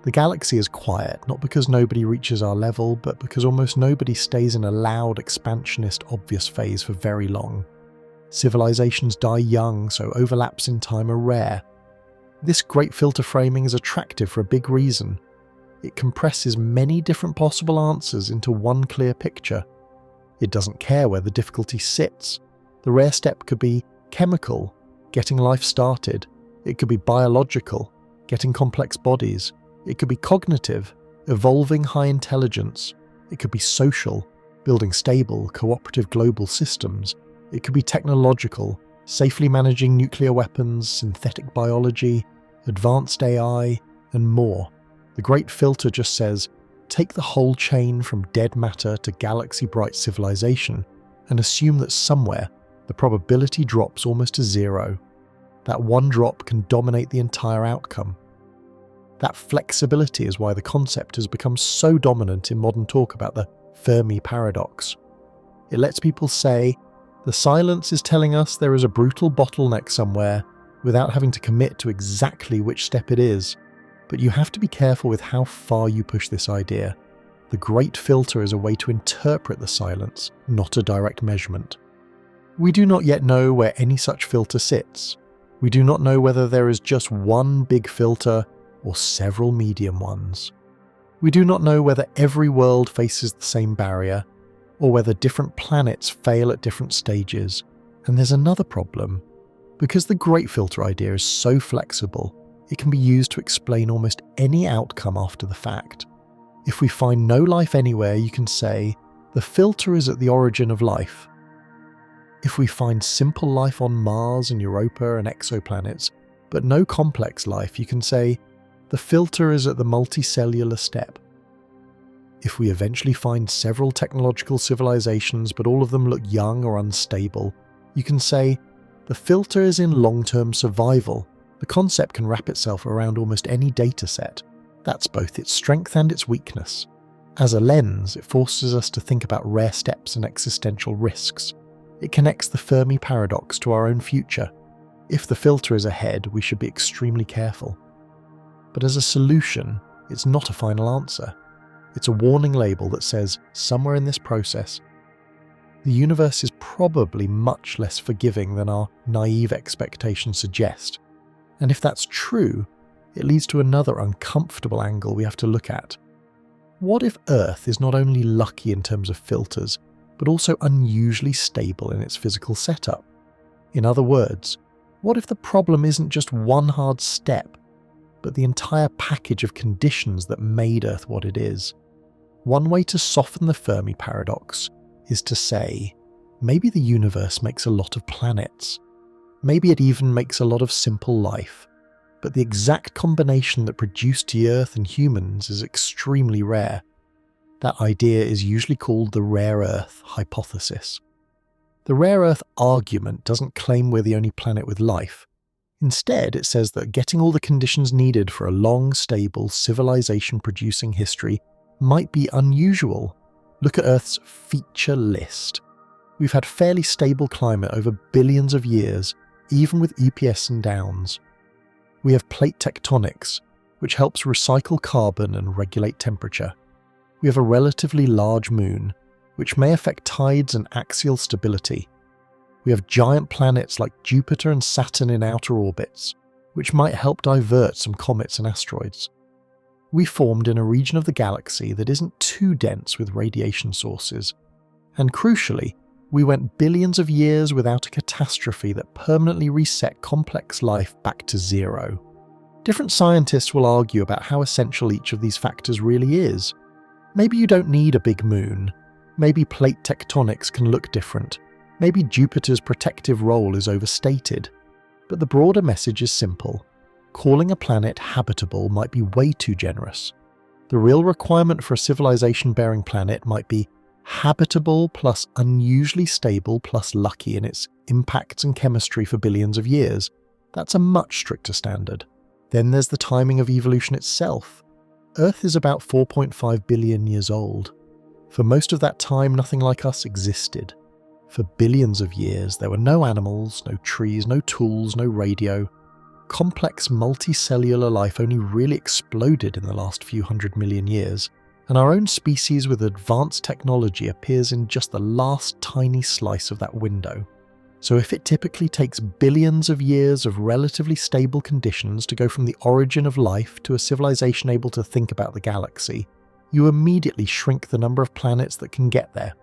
The galaxy is quiet, not because nobody reaches our level, but because almost nobody stays in a loud, expansionist, obvious phase for very long. Civilizations die young, so overlaps in time are rare. This great filter framing is attractive for a big reason. It compresses many different possible answers into one clear picture. It doesn't care where the difficulty sits. The rare step could be chemical, getting life started. It could be biological, getting complex bodies. It could be cognitive, evolving high intelligence. It could be social, building stable, cooperative global systems. It could be technological, safely managing nuclear weapons, synthetic biology, advanced AI, and more. The Great Filter just says, take the whole chain from dead matter to galaxy-bright civilization and assume that somewhere the probability drops almost to zero. That one drop can dominate the entire outcome. That flexibility is why the concept has become so dominant in modern talk about the Fermi Paradox. It lets people say, the silence is telling us there is a brutal bottleneck somewhere without having to commit to exactly which step it is. But you have to be careful with how far you push this idea. The Great Filter is a way to interpret the silence, not a direct measurement. We do not yet know where any such filter sits. We do not know whether there is just one big filter or several medium ones. We do not know whether every world faces the same barrier, or whether different planets fail at different stages. And there's another problem. Because the Great Filter idea is so flexible, it can be used to explain almost any outcome after the fact. If we find no life anywhere, you can say, the filter is at the origin of life. If we find simple life on Mars and Europa and exoplanets, but no complex life, you can say, the filter is at the multicellular step. If we eventually find several technological civilizations, but all of them look young or unstable, you can say, the filter is in long-term survival. The concept can wrap itself around almost any dataset. That's both its strength and its weakness. As a lens, it forces us to think about rare steps and existential risks. It connects the Fermi Paradox to our own future. If the filter is ahead, we should be extremely careful. But as a solution, it's not a final answer. It's a warning label that says, somewhere in this process, the universe is probably much less forgiving than our naive expectations suggest. And if that's true, it leads to another uncomfortable angle we have to look at. What if Earth is not only lucky in terms of filters, but also unusually stable in its physical setup? In other words, what if the problem isn't just one hard step, but the entire package of conditions that made Earth what it is? One way to soften the Fermi Paradox is to say, maybe the universe makes a lot of planets. Maybe it even makes a lot of simple life. But the exact combination that produced the Earth and humans is extremely rare. That idea is usually called the rare Earth hypothesis. The rare Earth argument doesn't claim we're the only planet with life. Instead, it says that getting all the conditions needed for a long, stable, civilization-producing history might be unusual. Look at Earth's feature list. We've had fairly stable climate over billions of years, even with ups and downs. We have plate tectonics, which helps recycle carbon and regulate temperature. We have a relatively large moon, which may affect tides and axial stability. We have giant planets like Jupiter and Saturn in outer orbits, which might help divert some comets and asteroids. We formed in a region of the galaxy that isn't too dense with radiation sources. And crucially, we went billions of years without a catastrophe that permanently reset complex life back to zero. Different scientists will argue about how essential each of these factors really is. Maybe you don't need a big moon. Maybe plate tectonics can look different. Maybe Jupiter's protective role is overstated. But the broader message is simple. Calling a planet habitable might be way too generous. The real requirement for a civilization-bearing planet might be habitable plus unusually stable plus lucky in its impacts and chemistry for billions of years. That's a much stricter standard. Then there's the timing of evolution itself. Earth is about 4.5 billion years old. For most of that time, nothing like us existed. For billions of years, there were no animals, no trees, no tools, no radio. Complex multicellular life only really exploded in the last few 100 million years, and our own species with advanced technology appears in just the last tiny slice of that window. So if it typically takes billions of years of relatively stable conditions to go from the origin of life to a civilization able to think about the galaxy, you immediately shrink the number of planets that can get there.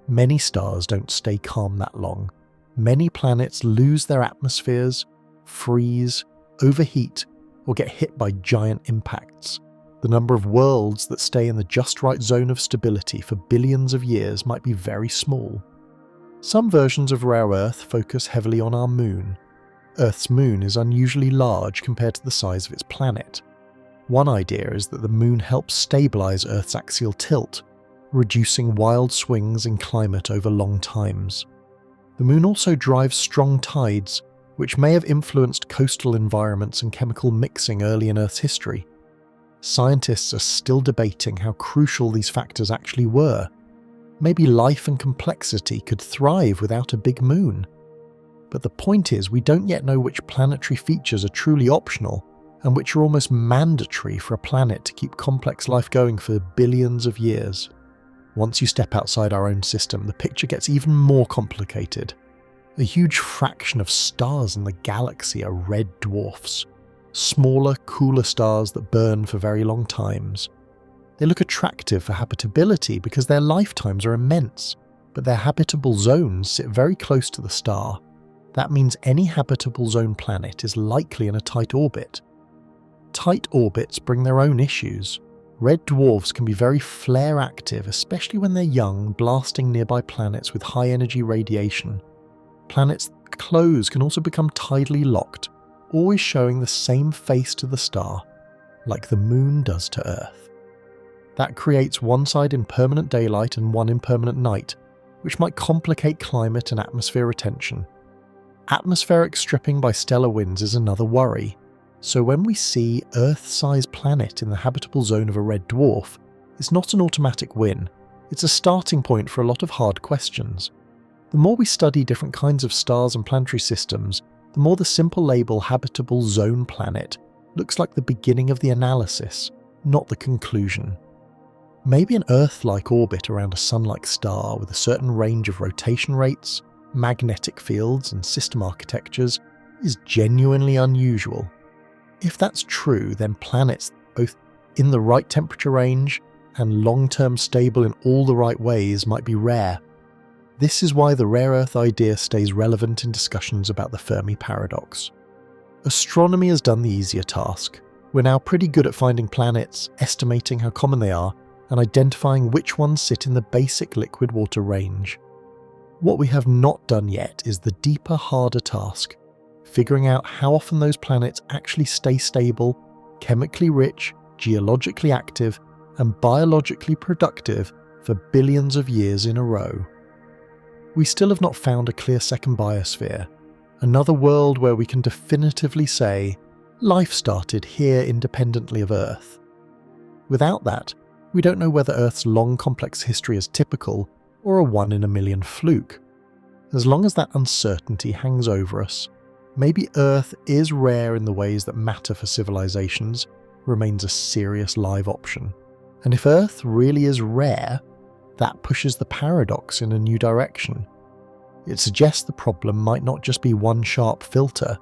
Many stars don't stay calm that long. Many planets lose their atmospheres, freeze, overheat, or get hit by giant impacts. The number of worlds that stay in the just right zone of stability for billions of years might be very small. Some versions of rare Earth focus heavily on our moon. Earth's moon is unusually large compared to the size of its planet. One idea is that the moon helps stabilize Earth's axial tilt, reducing wild swings in climate over long times. The moon also drives strong tides, which may have influenced coastal environments and chemical mixing early in Earth's history. Scientists are still debating how crucial these factors actually were. Maybe life and complexity could thrive without a big moon. But the point is, we don't yet know which planetary features are truly optional and which are almost mandatory for a planet to keep complex life going for billions of years. Once you step outside our own system, the picture gets even more complicated. A huge fraction of stars in the galaxy are red dwarfs, smaller, cooler stars that burn for very long times. They look attractive for habitability because their lifetimes are immense, but their habitable zones sit very close to the star. That means any habitable zone planet is likely in a tight orbit. Tight orbits bring their own issues. Red dwarfs can be very flare active, especially when they're young, blasting nearby planets with high energy radiation. Planets close can also become tidally locked, always showing the same face to the star, like the moon does to Earth. That creates one side in permanent daylight and one in permanent night, which might complicate climate and atmosphere retention. Atmospheric stripping by stellar winds is another worry, so when we see Earth-sized planet in the habitable zone of a red dwarf, it's not an automatic win, it's a starting point for a lot of hard questions. The more we study different kinds of stars and planetary systems, the more the simple label habitable zone planet looks like the beginning of the analysis, not the conclusion. Maybe an Earth-like orbit around a Sun-like star with a certain range of rotation rates, magnetic fields, and system architectures is genuinely unusual. If that's true, then planets both in the right temperature range and long-term stable in all the right ways might be rare. This is why the rare Earth idea stays relevant in discussions about the Fermi Paradox. Astronomy has done the easier task. We're now pretty good at finding planets, estimating how common they are, and identifying which ones sit in the basic liquid water range. What we have not done yet is the deeper, harder task, figuring out how often those planets actually stay stable, chemically rich, geologically active, and biologically productive for billions of years in a row. We still have not found a clear second biosphere, another world where we can definitively say, life started here independently of Earth. Without that, we don't know whether Earth's long complex history is typical or a 1 in a million fluke. As long as that uncertainty hangs over us, maybe Earth is rare in the ways that matter for civilizations remains a serious live option. And if Earth really is rare, that pushes the paradox in a new direction. It suggests the problem might not just be one sharp filter,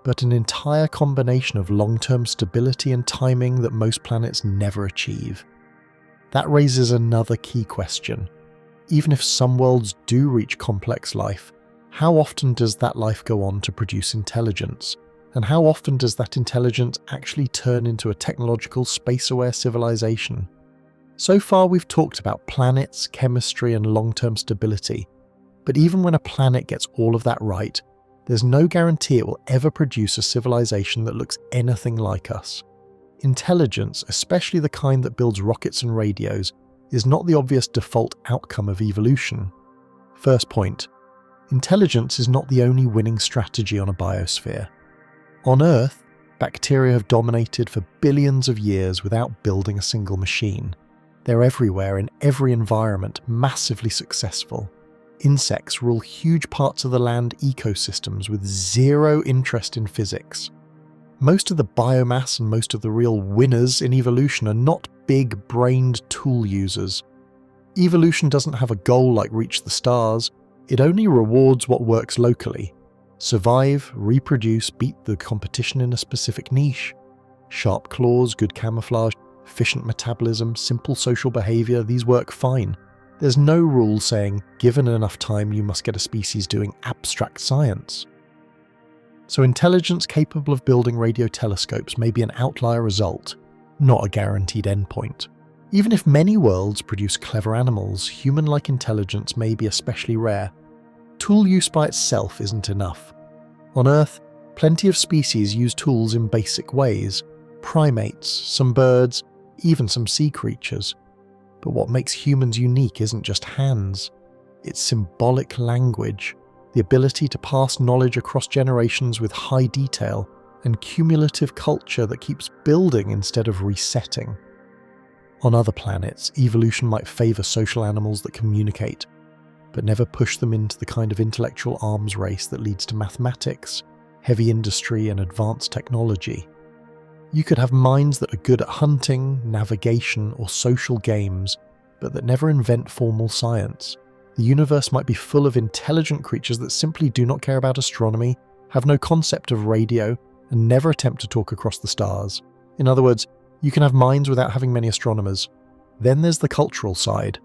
but an entire combination of long-term stability and timing that most planets never achieve. That raises another key question. Even if some worlds do reach complex life, how often does that life go on to produce intelligence? And how often does that intelligence actually turn into a technological, space-aware civilization? So far we've talked about planets, chemistry, and long-term stability. But even when a planet gets all of that right, there's no guarantee it will ever produce a civilization that looks anything like us. Intelligence, especially the kind that builds rockets and radios, is not the obvious default outcome of evolution. First point, intelligence is not the only winning strategy on a biosphere. On Earth, bacteria have dominated for billions of years without building a single machine. They're everywhere in every environment, massively successful. Insects rule huge parts of the land ecosystems with zero interest in physics. Most of the biomass and most of the real winners in evolution are not big-brained tool users. Evolution doesn't have a goal like reach the stars, it only rewards what works locally. Survive, reproduce, beat the competition in a specific niche. Sharp claws, good camouflage, efficient metabolism, simple social behavior, these work fine. There's no rule saying, given enough time, you must get a species doing abstract science. So intelligence capable of building radio telescopes may be an outlier result, not a guaranteed endpoint. Even if many worlds produce clever animals, human-like intelligence may be especially rare. Tool use by itself isn't enough. On Earth, plenty of species use tools in basic ways. Primates, some birds, even some sea creatures. But what makes humans unique isn't just hands. It's symbolic language, the ability to pass knowledge across generations with high detail, and cumulative culture that keeps building instead of resetting. On other planets, evolution might favour social animals that communicate, but never push them into the kind of intellectual arms race that leads to mathematics, heavy industry, and advanced technology. You could have minds that are good at hunting, navigation, or social games, but that never invent formal science. The universe might be full of intelligent creatures that simply do not care about astronomy, have no concept of radio, and never attempt to talk across the stars. In other words, you can have minds without having many astronomers. Then there's the cultural side.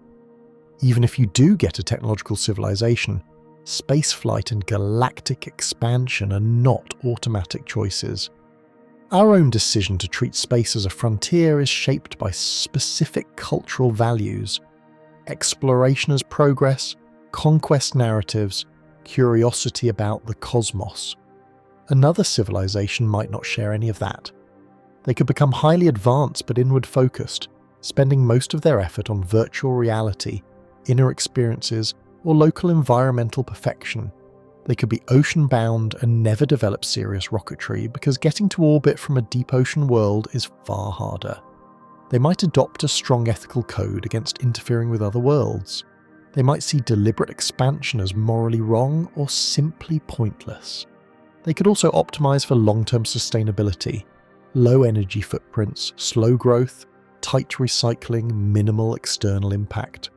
Even if you do get a technological civilization, spaceflight and galactic expansion are not automatic choices. Our own decision to treat space as a frontier is shaped by specific cultural values. Exploration as progress, conquest narratives, curiosity about the cosmos. Another civilization might not share any of that. They could become highly advanced but inward-focused, spending most of their effort on virtual reality, inner experiences, or local environmental perfection. They could be ocean-bound and never develop serious rocketry because getting to orbit from a deep ocean world is far harder. They might adopt a strong ethical code against interfering with other worlds. They might see deliberate expansion as morally wrong or simply pointless. They could also optimize for long-term sustainability, low energy footprints, slow growth, tight recycling, minimal external impact.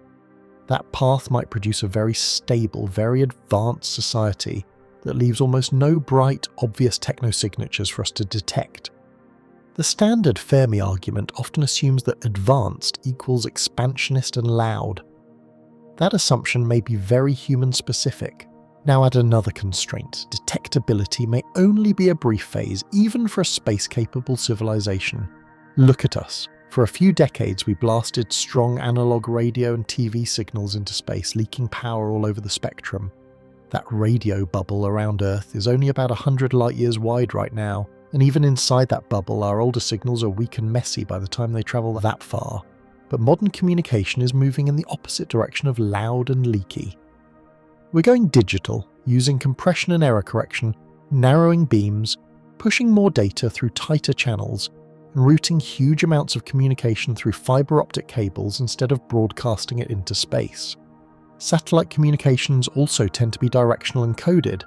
That path might produce a very stable, very advanced society that leaves almost no bright, obvious technosignatures for us to detect. The standard Fermi argument often assumes that advanced equals expansionist and loud. That assumption may be very human-specific. Now add another constraint. Detectability may only be a brief phase, even for a space-capable civilization. Look at us. For a few decades, we blasted strong analog radio and TV signals into space, leaking power all over the spectrum. That radio bubble around Earth is only about 100 light-years wide right now, and even inside that bubble, our older signals are weak and messy by the time they travel that far. But modern communication is moving in the opposite direction of loud and leaky. We're going digital, using compression and error correction, narrowing beams, pushing more data through tighter channels, and routing huge amounts of communication through fiber optic cables instead of broadcasting it into space. Satellite communications also tend to be directional and coded.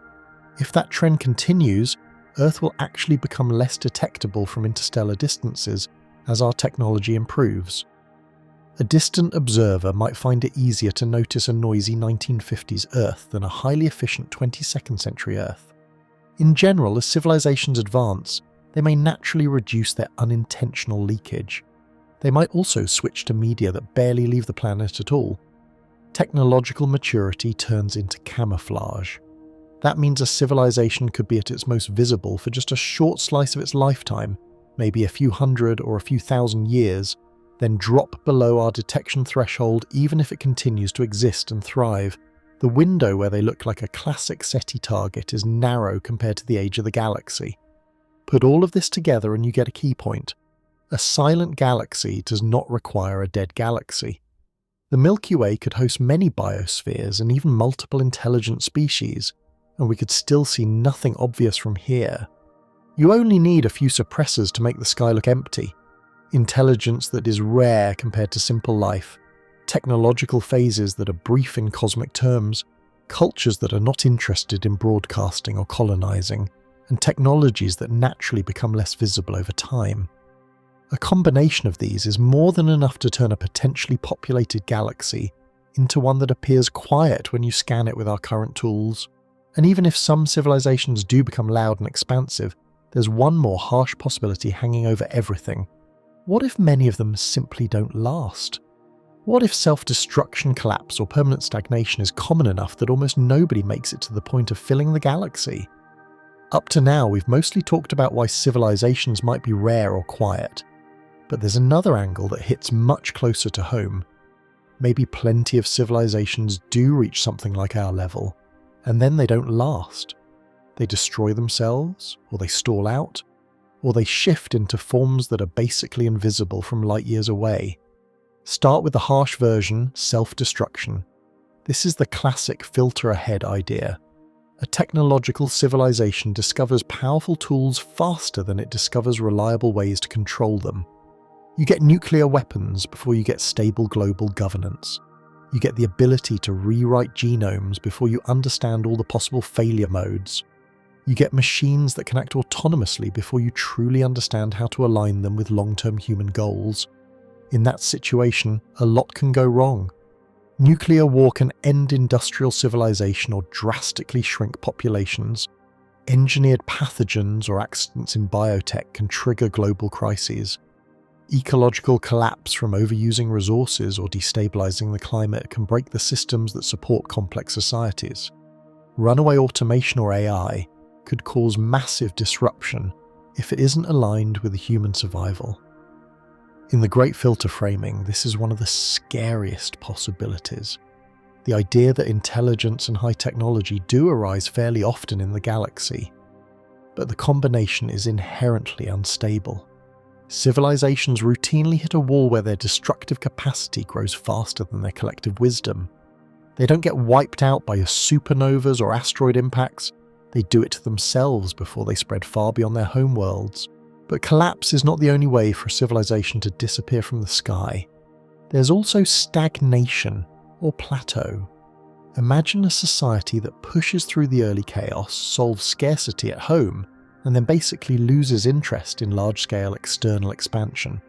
If that trend continues, Earth will actually become less detectable from interstellar distances as our technology improves. A distant observer might find it easier to notice a noisy 1950s Earth than a highly efficient 22nd century Earth. In general, as civilizations advance, they may naturally reduce their unintentional leakage. They might also switch to media that barely leave the planet at all. Technological maturity turns into camouflage. That means a civilization could be at its most visible for just a short slice of its lifetime, maybe a few hundred or a few thousand years, then drop below our detection threshold even if it continues to exist and thrive. The window where they look like a classic SETI target is narrow compared to the age of the galaxy. Put all of this together and you get a key point. A silent galaxy does not require a dead galaxy. The Milky Way could host many biospheres and even multiple intelligent species, and we could still see nothing obvious from here. You only need a few suppressors to make the sky look empty. Intelligence that is rare compared to simple life, technological phases that are brief in cosmic terms, cultures that are not interested in broadcasting or colonizing, and technologies that naturally become less visible over time. A combination of these is more than enough to turn a potentially populated galaxy into one that appears quiet when you scan it with our current tools. And even if some civilizations do become loud and expansive, there's one more harsh possibility hanging over everything. What if many of them simply don't last? What if self-destruction, collapse, or permanent stagnation is common enough that almost nobody makes it to the point of filling the galaxy? Up to now, we've mostly talked about why civilizations might be rare or quiet. But there's another angle that hits much closer to home. Maybe plenty of civilizations do reach something like our level, and then they don't last. They destroy themselves, or they stall out, or they shift into forms that are basically invisible from light years away. Start with the harsh version, self-destruction. This is the classic filter ahead idea. A technological civilization discovers powerful tools faster than it discovers reliable ways to control them. You get nuclear weapons before you get stable global governance. You get the ability to rewrite genomes before you understand all the possible failure modes. You get machines that can act autonomously before you truly understand how to align them with long-term human goals. In that situation, a lot can go wrong. Nuclear war can end industrial civilization or drastically shrink populations. Engineered pathogens or accidents in biotech can trigger global crises. Ecological collapse from overusing resources or destabilizing the climate can break the systems that support complex societies. Runaway automation or AI could cause massive disruption if it isn't aligned with the human survival. In the Great Filter framing, this is one of the scariest possibilities. The idea that intelligence and high technology do arise fairly often in the galaxy, but the combination is inherently unstable. Civilizations routinely hit a wall where their destructive capacity grows faster than their collective wisdom. They don't get wiped out by supernovas or asteroid impacts, they do it to themselves before they spread far beyond their homeworlds. But collapse is not the only way for a civilization to disappear from the sky. There's also stagnation, or plateau. Imagine a society that pushes through the early chaos, solves scarcity at home, and then basically loses interest in large-scale external expansion.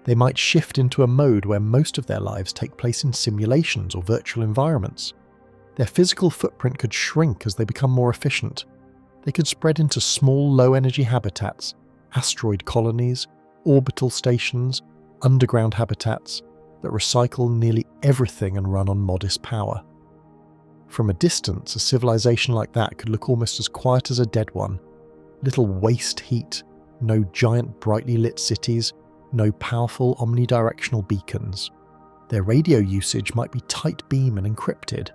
They might shift into a mode where most of their lives take place in simulations or virtual environments. Their physical footprint could shrink as they become more efficient. They could spread into small, low-energy habitats, asteroid colonies, orbital stations, underground habitats that recycle nearly everything and run on modest power. From a distance, a civilization like that could look almost as quiet as a dead one. Little waste heat, no giant brightly lit cities, no powerful omnidirectional beacons. Their radio usage might be tight beam and encrypted.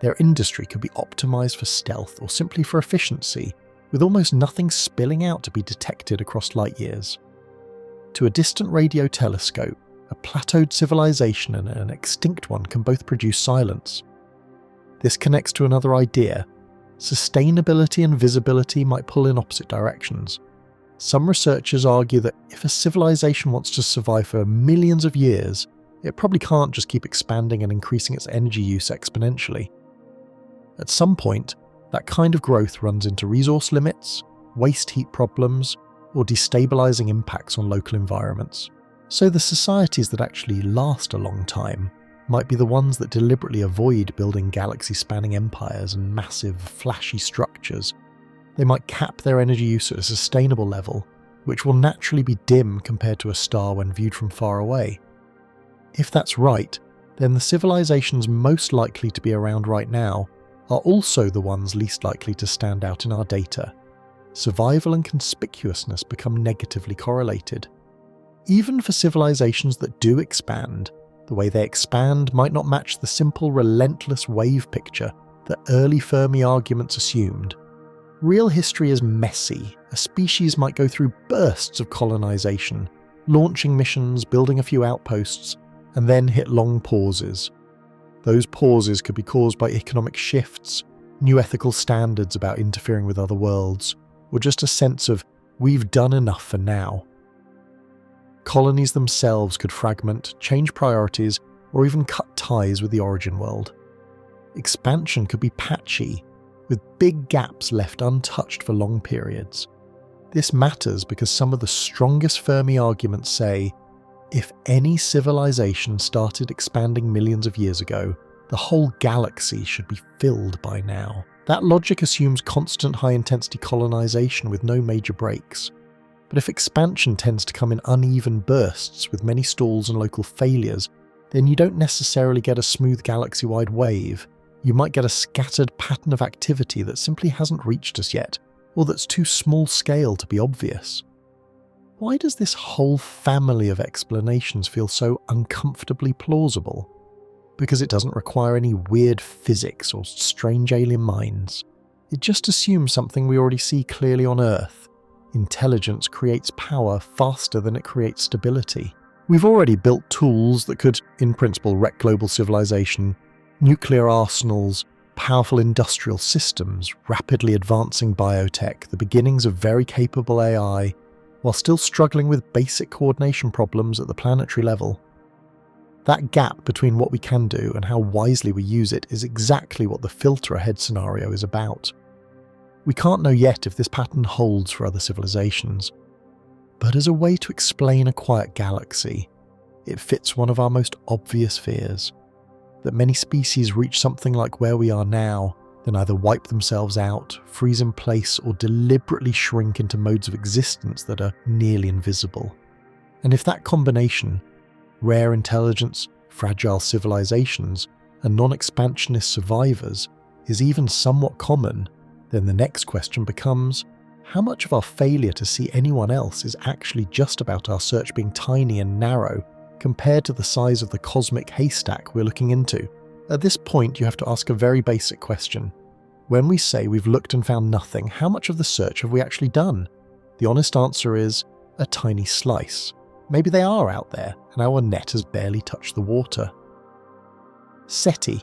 Their industry could be optimized for stealth or simply for efficiency, with almost nothing spilling out to be detected across light years. To a distant radio telescope, a plateaued civilization and an extinct one can both produce silence. This connects to another idea. Sustainability and visibility might pull in opposite directions. Some researchers argue that if a civilization wants to survive for millions of years, it probably can't just keep expanding and increasing its energy use exponentially. At some point, that kind of growth runs into resource limits, waste heat problems, or destabilizing impacts on local environments. So the societies that actually last a long time might be the ones that deliberately avoid building galaxy-spanning empires and massive, flashy structures. They might cap their energy use at a sustainable level, which will naturally be dim compared to a star when viewed from far away. If that's right, then the civilizations most likely to be around right now are also the ones least likely to stand out in our data. Survival and conspicuousness become negatively correlated. Even for civilizations that do expand, the way they expand might not match the simple, relentless wave picture that early Fermi arguments assumed. Real history is messy. A species might go through bursts of colonization, launching missions, building a few outposts, and then hit long pauses. Those pauses could be caused by economic shifts, new ethical standards about interfering with other worlds, or just a sense of, we've done enough for now. Colonies themselves could fragment, change priorities, or even cut ties with the origin world. Expansion could be patchy, with big gaps left untouched for long periods. This matters because some of the strongest Fermi arguments say, if any civilization started expanding millions of years ago, the whole galaxy should be filled by now. That logic assumes constant high-intensity colonization with no major breaks. But if expansion tends to come in uneven bursts with many stalls and local failures, then you don't necessarily get a smooth galaxy-wide wave. You might get a scattered pattern of activity that simply hasn't reached us yet, or that's too small scale to be obvious. Why does this whole family of explanations feel so uncomfortably plausible? Because it doesn't require any weird physics or strange alien minds. It just assumes something we already see clearly on Earth. Intelligence creates power faster than it creates stability. We've already built tools that could, in principle, wreck global civilization, nuclear arsenals, powerful industrial systems, rapidly advancing biotech, the beginnings of very capable AI, while still struggling with basic coordination problems at the planetary level. That gap between what we can do and how wisely we use it is exactly what the filter ahead scenario is about. We can't know yet if this pattern holds for other civilizations, but as a way to explain a quiet galaxy, it fits one of our most obvious fears, that many species reach something like where we are now, then either wipe themselves out, freeze in place, or deliberately shrink into modes of existence that are nearly invisible. And if that combination, rare intelligence, fragile civilizations, and non-expansionist survivors, is even somewhat common, then the next question becomes, how much of our failure to see anyone else is actually just about our search being tiny and narrow compared to the size of the cosmic haystack we're looking into? At this point, you have to ask a very basic question. When we say we've looked and found nothing, how much of the search have we actually done? The honest answer is a tiny slice. Maybe they are out there, and our net has barely touched the water. SETI,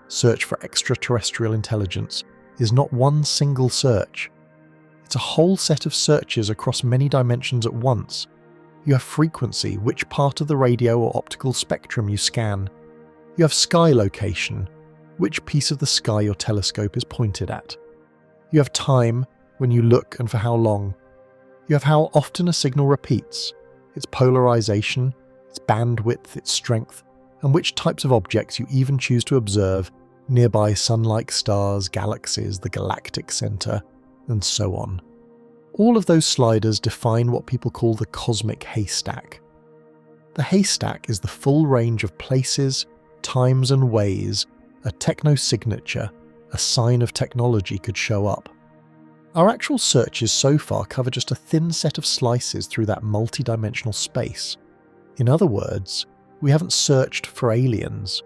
Search for Extraterrestrial Intelligence, is not one single search. It's a whole set of searches across many dimensions at once. You have frequency, which part of the radio or optical spectrum you scan. You have sky location, which piece of the sky your telescope is pointed at. You have time, when you look and for how long. You have how often a signal repeats, its polarization, its bandwidth, its strength, and which types of objects you even choose to observe, nearby sun-like stars, galaxies, the galactic center, and so on. All of those sliders define what people call the cosmic haystack. The haystack is the full range of places, times and ways a technosignature, a sign of technology, could show up. Our actual searches so far cover just a thin set of slices through that multi-dimensional space. In other words, we haven't searched for aliens.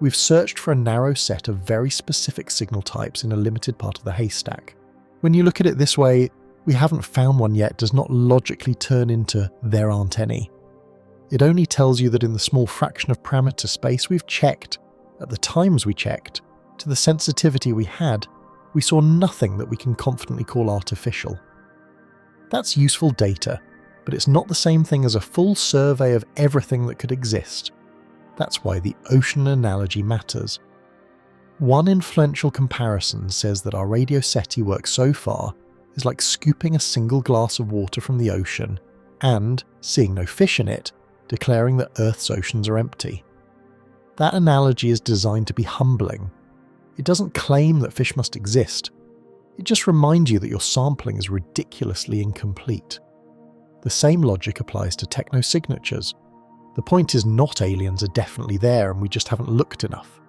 We've searched for a narrow set of very specific signal types in a limited part of the haystack. When you look at it this way, we haven't found one yet does not logically turn into there aren't any. It only tells you that in the small fraction of parameter space we've checked, at the times we checked, to the sensitivity we had, we saw nothing that we can confidently call artificial. That's useful data, but it's not the same thing as a full survey of everything that could exist. That's why the ocean analogy matters. One influential comparison says that our radio SETI work so far is like scooping a single glass of water from the ocean and, seeing no fish in it, declaring that Earth's oceans are empty. That analogy is designed to be humbling. It doesn't claim that fish must exist. It just reminds you that your sampling is ridiculously incomplete. The same logic applies to technosignatures. The point is not aliens are definitely there and we just haven't looked enough.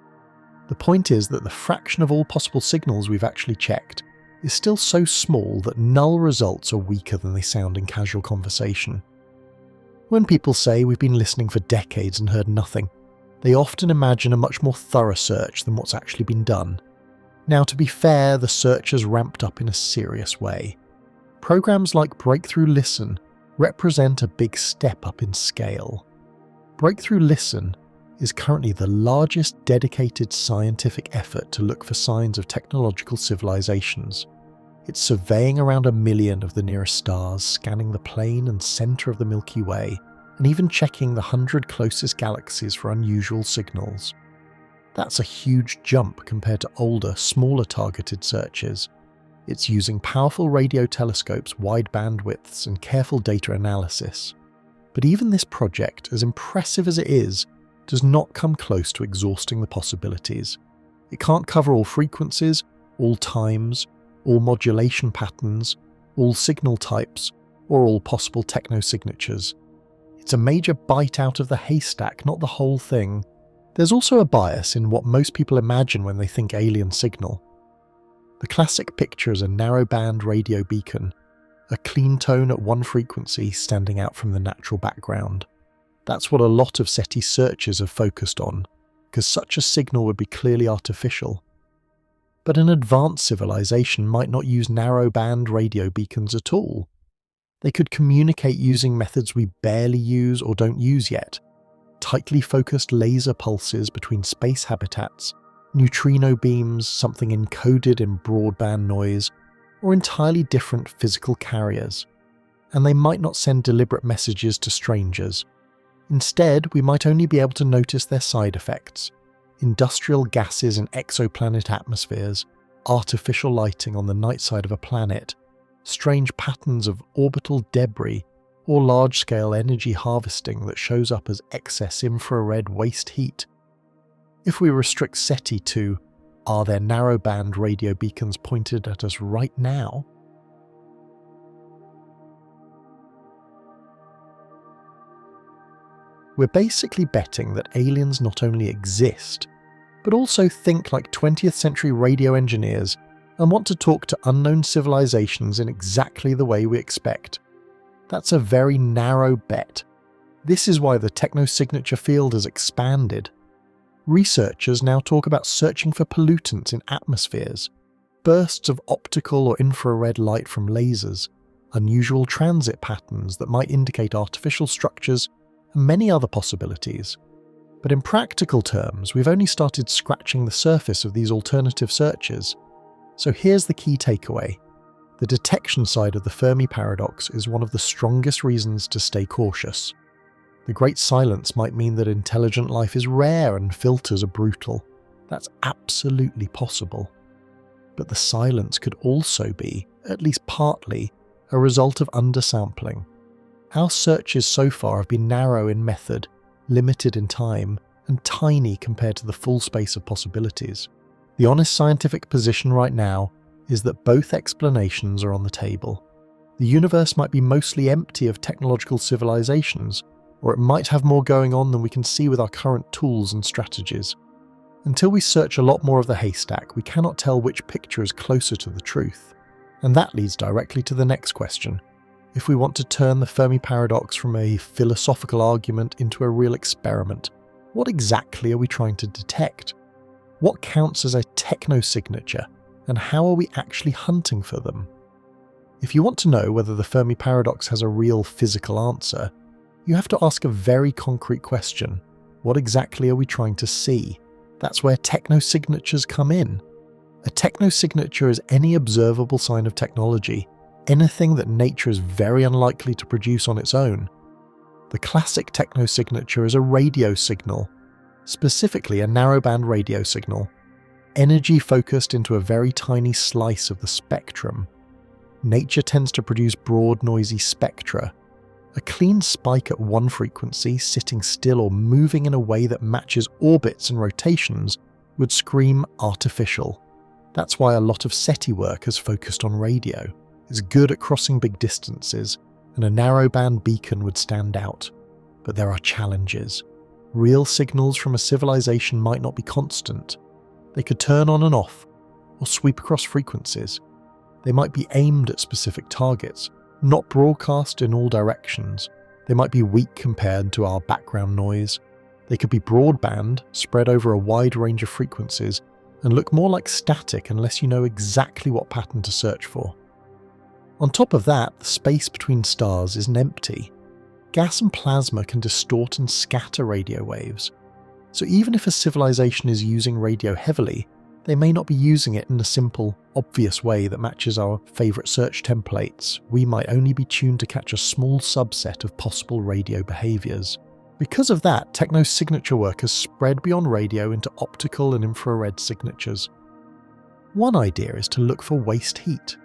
The point is that the fraction of all possible signals we've actually checked is still so small that null results are weaker than they sound in casual conversation. When people say we've been listening for decades and heard nothing, they often imagine a much more thorough search than what's actually been done. Now, to be fair, the search has ramped up in a serious way. Programs like Breakthrough Listen represent a big step up in scale. Breakthrough Listen is currently the largest dedicated scientific effort to look for signs of technological civilizations. It's surveying around 1 million of the nearest stars, scanning the plane and centre of the Milky Way, and even checking the 100 closest galaxies for unusual signals. That's a huge jump compared to older, smaller targeted searches. It's using powerful radio telescopes, wide bandwidths, and careful data analysis. But even this project, as impressive as it is, does not come close to exhausting the possibilities. It can't cover all frequencies, all times, all modulation patterns, all signal types, or all possible technosignatures. It's a major bite out of the haystack, not the whole thing. There's also a bias in what most people imagine when they think alien signal. The classic picture is a narrowband radio beacon, a clean tone at one frequency standing out from the natural background. That's what a lot of SETI searches have focused on, because such a signal would be clearly artificial. But an advanced civilization might not use narrowband radio beacons at all. They could communicate using methods we barely use or don't use yet. Tightly focused laser pulses between space habitats, neutrino beams, something encoded in broadband noise, or entirely different physical carriers. And they might not send deliberate messages to strangers. Instead, we might only be able to notice their side effects: industrial gases in exoplanet atmospheres, artificial lighting on the night side of a planet, strange patterns of orbital debris, or large-scale energy harvesting that shows up as excess infrared waste heat. If we restrict SETI to, are there narrowband radio beacons pointed at us right now? We're basically betting that aliens not only exist, but also think like 20th century radio engineers and want to talk to unknown civilizations in exactly the way we expect. That's a very narrow bet. This is why the technosignature field has expanded. Researchers now talk about searching for pollutants in atmospheres, bursts of optical or infrared light from lasers, unusual transit patterns that might indicate artificial structures, and many other possibilities. But in practical terms, we've only started scratching the surface of these alternative searches. So here's the key takeaway. The detection side of the Fermi Paradox is one of the strongest reasons to stay cautious. The Great Silence might mean that intelligent life is rare and filters are brutal. That's absolutely possible. But the silence could also be, at least partly, a result of undersampling. Our searches so far have been narrow in method, limited in time, and tiny compared to the full space of possibilities. The honest scientific position right now is that both explanations are on the table. The universe might be mostly empty of technological civilizations, or it might have more going on than we can see with our current tools and strategies. Until we search a lot more of the haystack, we cannot tell which picture is closer to the truth. And that leads directly to the next question. If we want to turn the Fermi Paradox from a philosophical argument into a real experiment, what exactly are we trying to detect? What counts as a technosignature, and how are we actually hunting for them? If you want to know whether the Fermi Paradox has a real physical answer, you have to ask a very concrete question. What exactly are we trying to see? That's where technosignatures come in. A technosignature is any observable sign of technology, anything that nature is very unlikely to produce on its own. The classic technosignature is a radio signal, specifically a narrowband radio signal, energy focused into a very tiny slice of the spectrum. Nature tends to produce broad, noisy spectra. A clean spike at one frequency, sitting still or moving in a way that matches orbits and rotations, would scream artificial. That's why a lot of SETI work has focused on radio. It's good at crossing big distances, and a narrowband beacon would stand out. But there are challenges. Real signals from a civilization might not be constant. They could turn on and off, or sweep across frequencies. They might be aimed at specific targets, not broadcast in all directions. They might be weak compared to our background noise. They could be broadband, spread over a wide range of frequencies, and look more like static unless you know exactly what pattern to search for. On top of that, the space between stars isn't empty. Gas and plasma can distort and scatter radio waves. So even if a civilization is using radio heavily, they may not be using it in a simple, obvious way that matches our favourite search templates. We might only be tuned to catch a small subset of possible radio behaviours. Because of that, Techno's signature work has spread beyond radio into optical and infrared signatures. One idea is to look for waste heat.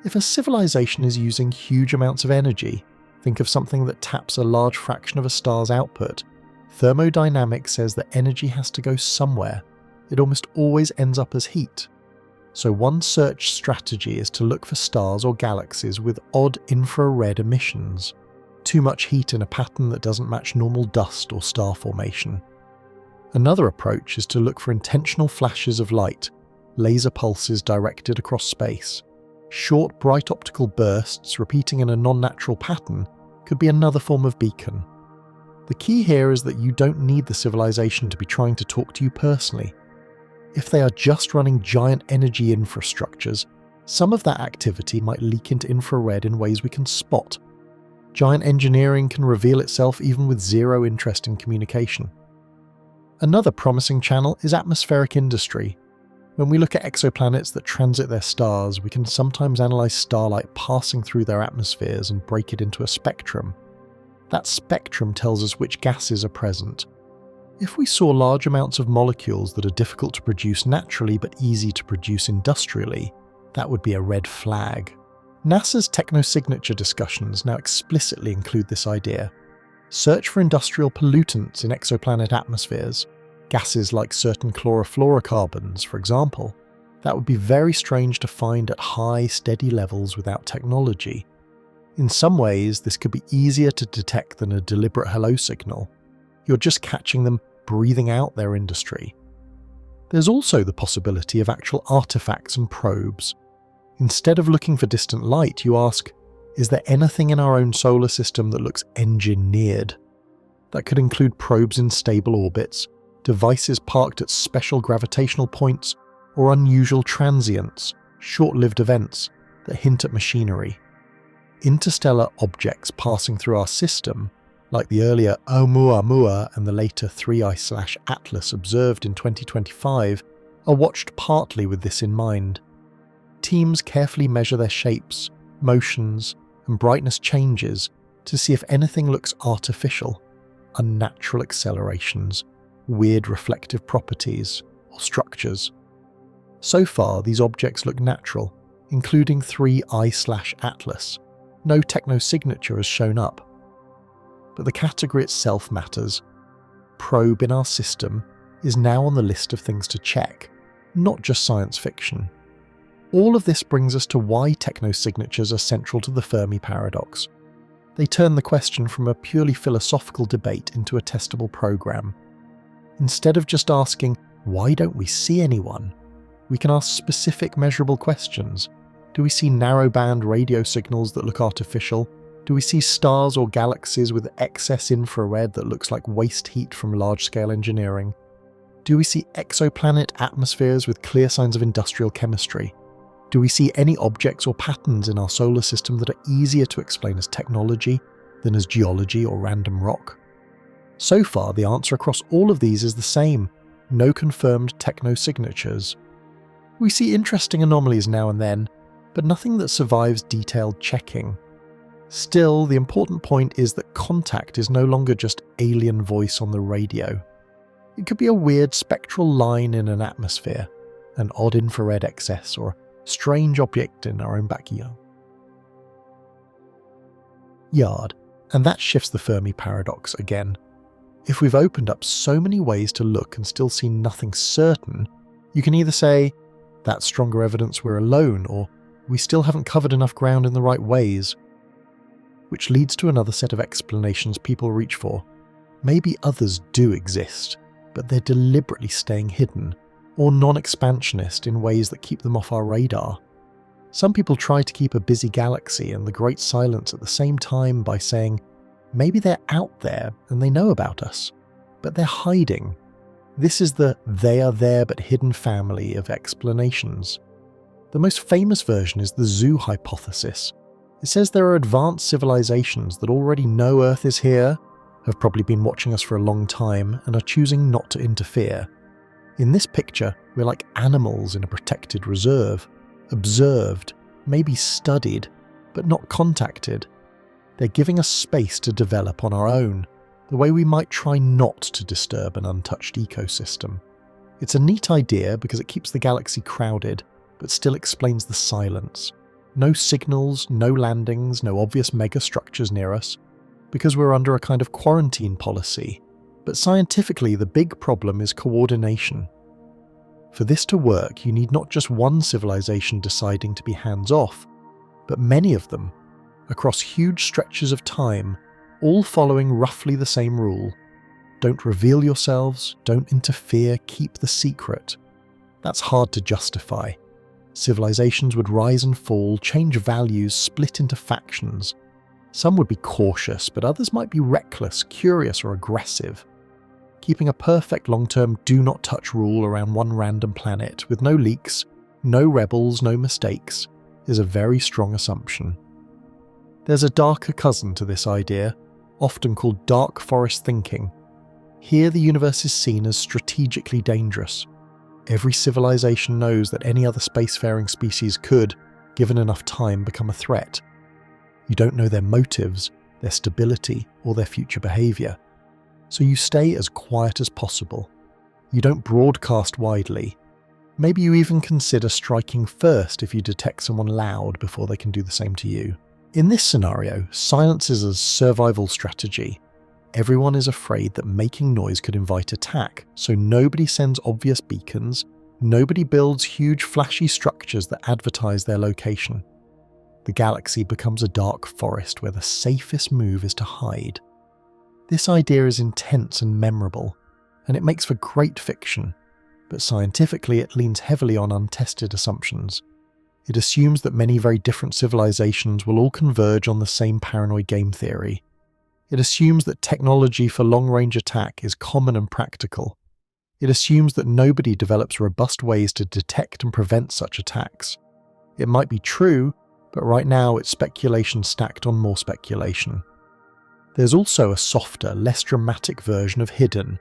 If a civilization is using huge amounts of energy, think of something that taps a large fraction of a star's output. Thermodynamics says that energy has to go somewhere. It almost always ends up as heat. So one search strategy is to look for stars or galaxies with odd infrared emissions. Too much heat in a pattern that doesn't match normal dust or star formation. Another approach is to look for intentional flashes of light, laser pulses directed across space. Short, bright optical bursts repeating in a non-natural pattern could be another form of beacon. The key here is that you don't need the civilization to be trying to talk to you personally. If they are just running giant energy infrastructures, some of that activity might leak into infrared in ways we can spot. Giant engineering can reveal itself even with zero interest in communication. Another promising channel is atmospheric industry. When we look at exoplanets that transit their stars, we can sometimes analyze starlight passing through their atmospheres and break it into a spectrum. That spectrum tells us which gases are present. If we saw large amounts of molecules that are difficult to produce naturally but easy to produce industrially, that would be a red flag. NASA's technosignature discussions now explicitly include this idea. Search for industrial pollutants in exoplanet atmospheres, gases like certain chlorofluorocarbons, for example. That would be very strange to find at high, steady levels without technology. In some ways, this could be easier to detect than a deliberate hello signal. You're just catching them breathing out their industry. There's also the possibility of actual artifacts and probes. Instead of looking for distant light, you ask, is there anything in our own solar system that looks engineered? That could include probes in stable orbits, devices parked at special gravitational points, or unusual transients, short-lived events that hint at machinery. Interstellar objects passing through our system, like the earlier Oumuamua and the later 3I/Atlas observed in 2025, are watched partly with this in mind. Teams carefully measure their shapes, motions, and brightness changes to see if anything looks artificial, unnatural accelerations, weird reflective properties, or structures. So far, these objects look natural, including 3I/Atlas. No technosignature has shown up. But the category itself matters. Probe in our system is now on the list of things to check, not just science fiction. All of this brings us to why technosignatures are central to the Fermi Paradox. They turn the question from a purely philosophical debate into a testable program. Instead of just asking, why don't we see anyone? We can ask specific measurable questions. Do we see narrowband radio signals that look artificial? Do we see stars or galaxies with excess infrared that looks like waste heat from large-scale engineering? Do we see exoplanet atmospheres with clear signs of industrial chemistry? Do we see any objects or patterns in our solar system that are easier to explain as technology than as geology or random rock? So far, the answer across all of these is the same: no confirmed technosignatures. We see interesting anomalies now and then, but nothing that survives detailed checking. Still, the important point is that contact is no longer just alien voice on the radio. It could be a weird spectral line in an atmosphere, an odd infrared excess, or a strange object in our own backyard. And that shifts the Fermi paradox again. If we've opened up so many ways to look and still see nothing certain, you can either say, That's stronger evidence we're alone, or we still haven't covered enough ground in the right ways. Which leads to another set of explanations people reach for. Maybe others do exist, but they're deliberately staying hidden, or non-expansionist in ways that keep them off our radar. Some people try to keep a busy galaxy and the great silence at the same time by saying, maybe they're out there and they know about us, but they're hiding. This is the they are there but hidden family of explanations. The most famous version is the zoo hypothesis. It says there are advanced civilizations that already know Earth is here, have probably been watching us for a long time, and are choosing not to interfere. In this picture, we're like animals in a protected reserve, observed, maybe studied, but not contacted. They're giving us space to develop on our own, the way we might try not to disturb an untouched ecosystem. It's a neat idea because it keeps the galaxy crowded, but still explains the silence. No signals, no landings, no obvious megastructures near us, because we're under a kind of quarantine policy. But scientifically, the big problem is coordination. For this to work, you need not just one civilization deciding to be hands-off, but many of them, across huge stretches of time, all following roughly the same rule. Don't reveal yourselves, don't interfere, keep the secret. That's hard to justify. Civilizations would rise and fall, change values, split into factions. Some would be cautious, but others might be reckless, curious, or aggressive. Keeping a perfect long-term do-not-touch rule around one random planet with no leaks, no rebels, no mistakes, is a very strong assumption. There's a darker cousin to this idea, often called dark forest thinking. Here the universe is seen as strategically dangerous. Every civilization knows that any other spacefaring species could, given enough time, become a threat. You don't know their motives, their stability, or their future behavior. So you stay as quiet as possible. You don't broadcast widely. Maybe you even consider striking first if you detect someone loud before they can do the same to you. In this scenario, silence is a survival strategy. Everyone is afraid that making noise could invite attack, so nobody sends obvious beacons, nobody builds huge flashy structures that advertise their location. The galaxy becomes a dark forest where the safest move is to hide. This idea is intense and memorable, and it makes for great fiction, but scientifically it leans heavily on untested assumptions. It assumes that many very different civilizations will all converge on the same paranoid game theory. It assumes that technology for long-range attack is common and practical. It assumes that nobody develops robust ways to detect and prevent such attacks. It might be true, but right now it's speculation stacked on more speculation. There's also a softer, less dramatic version of hidden.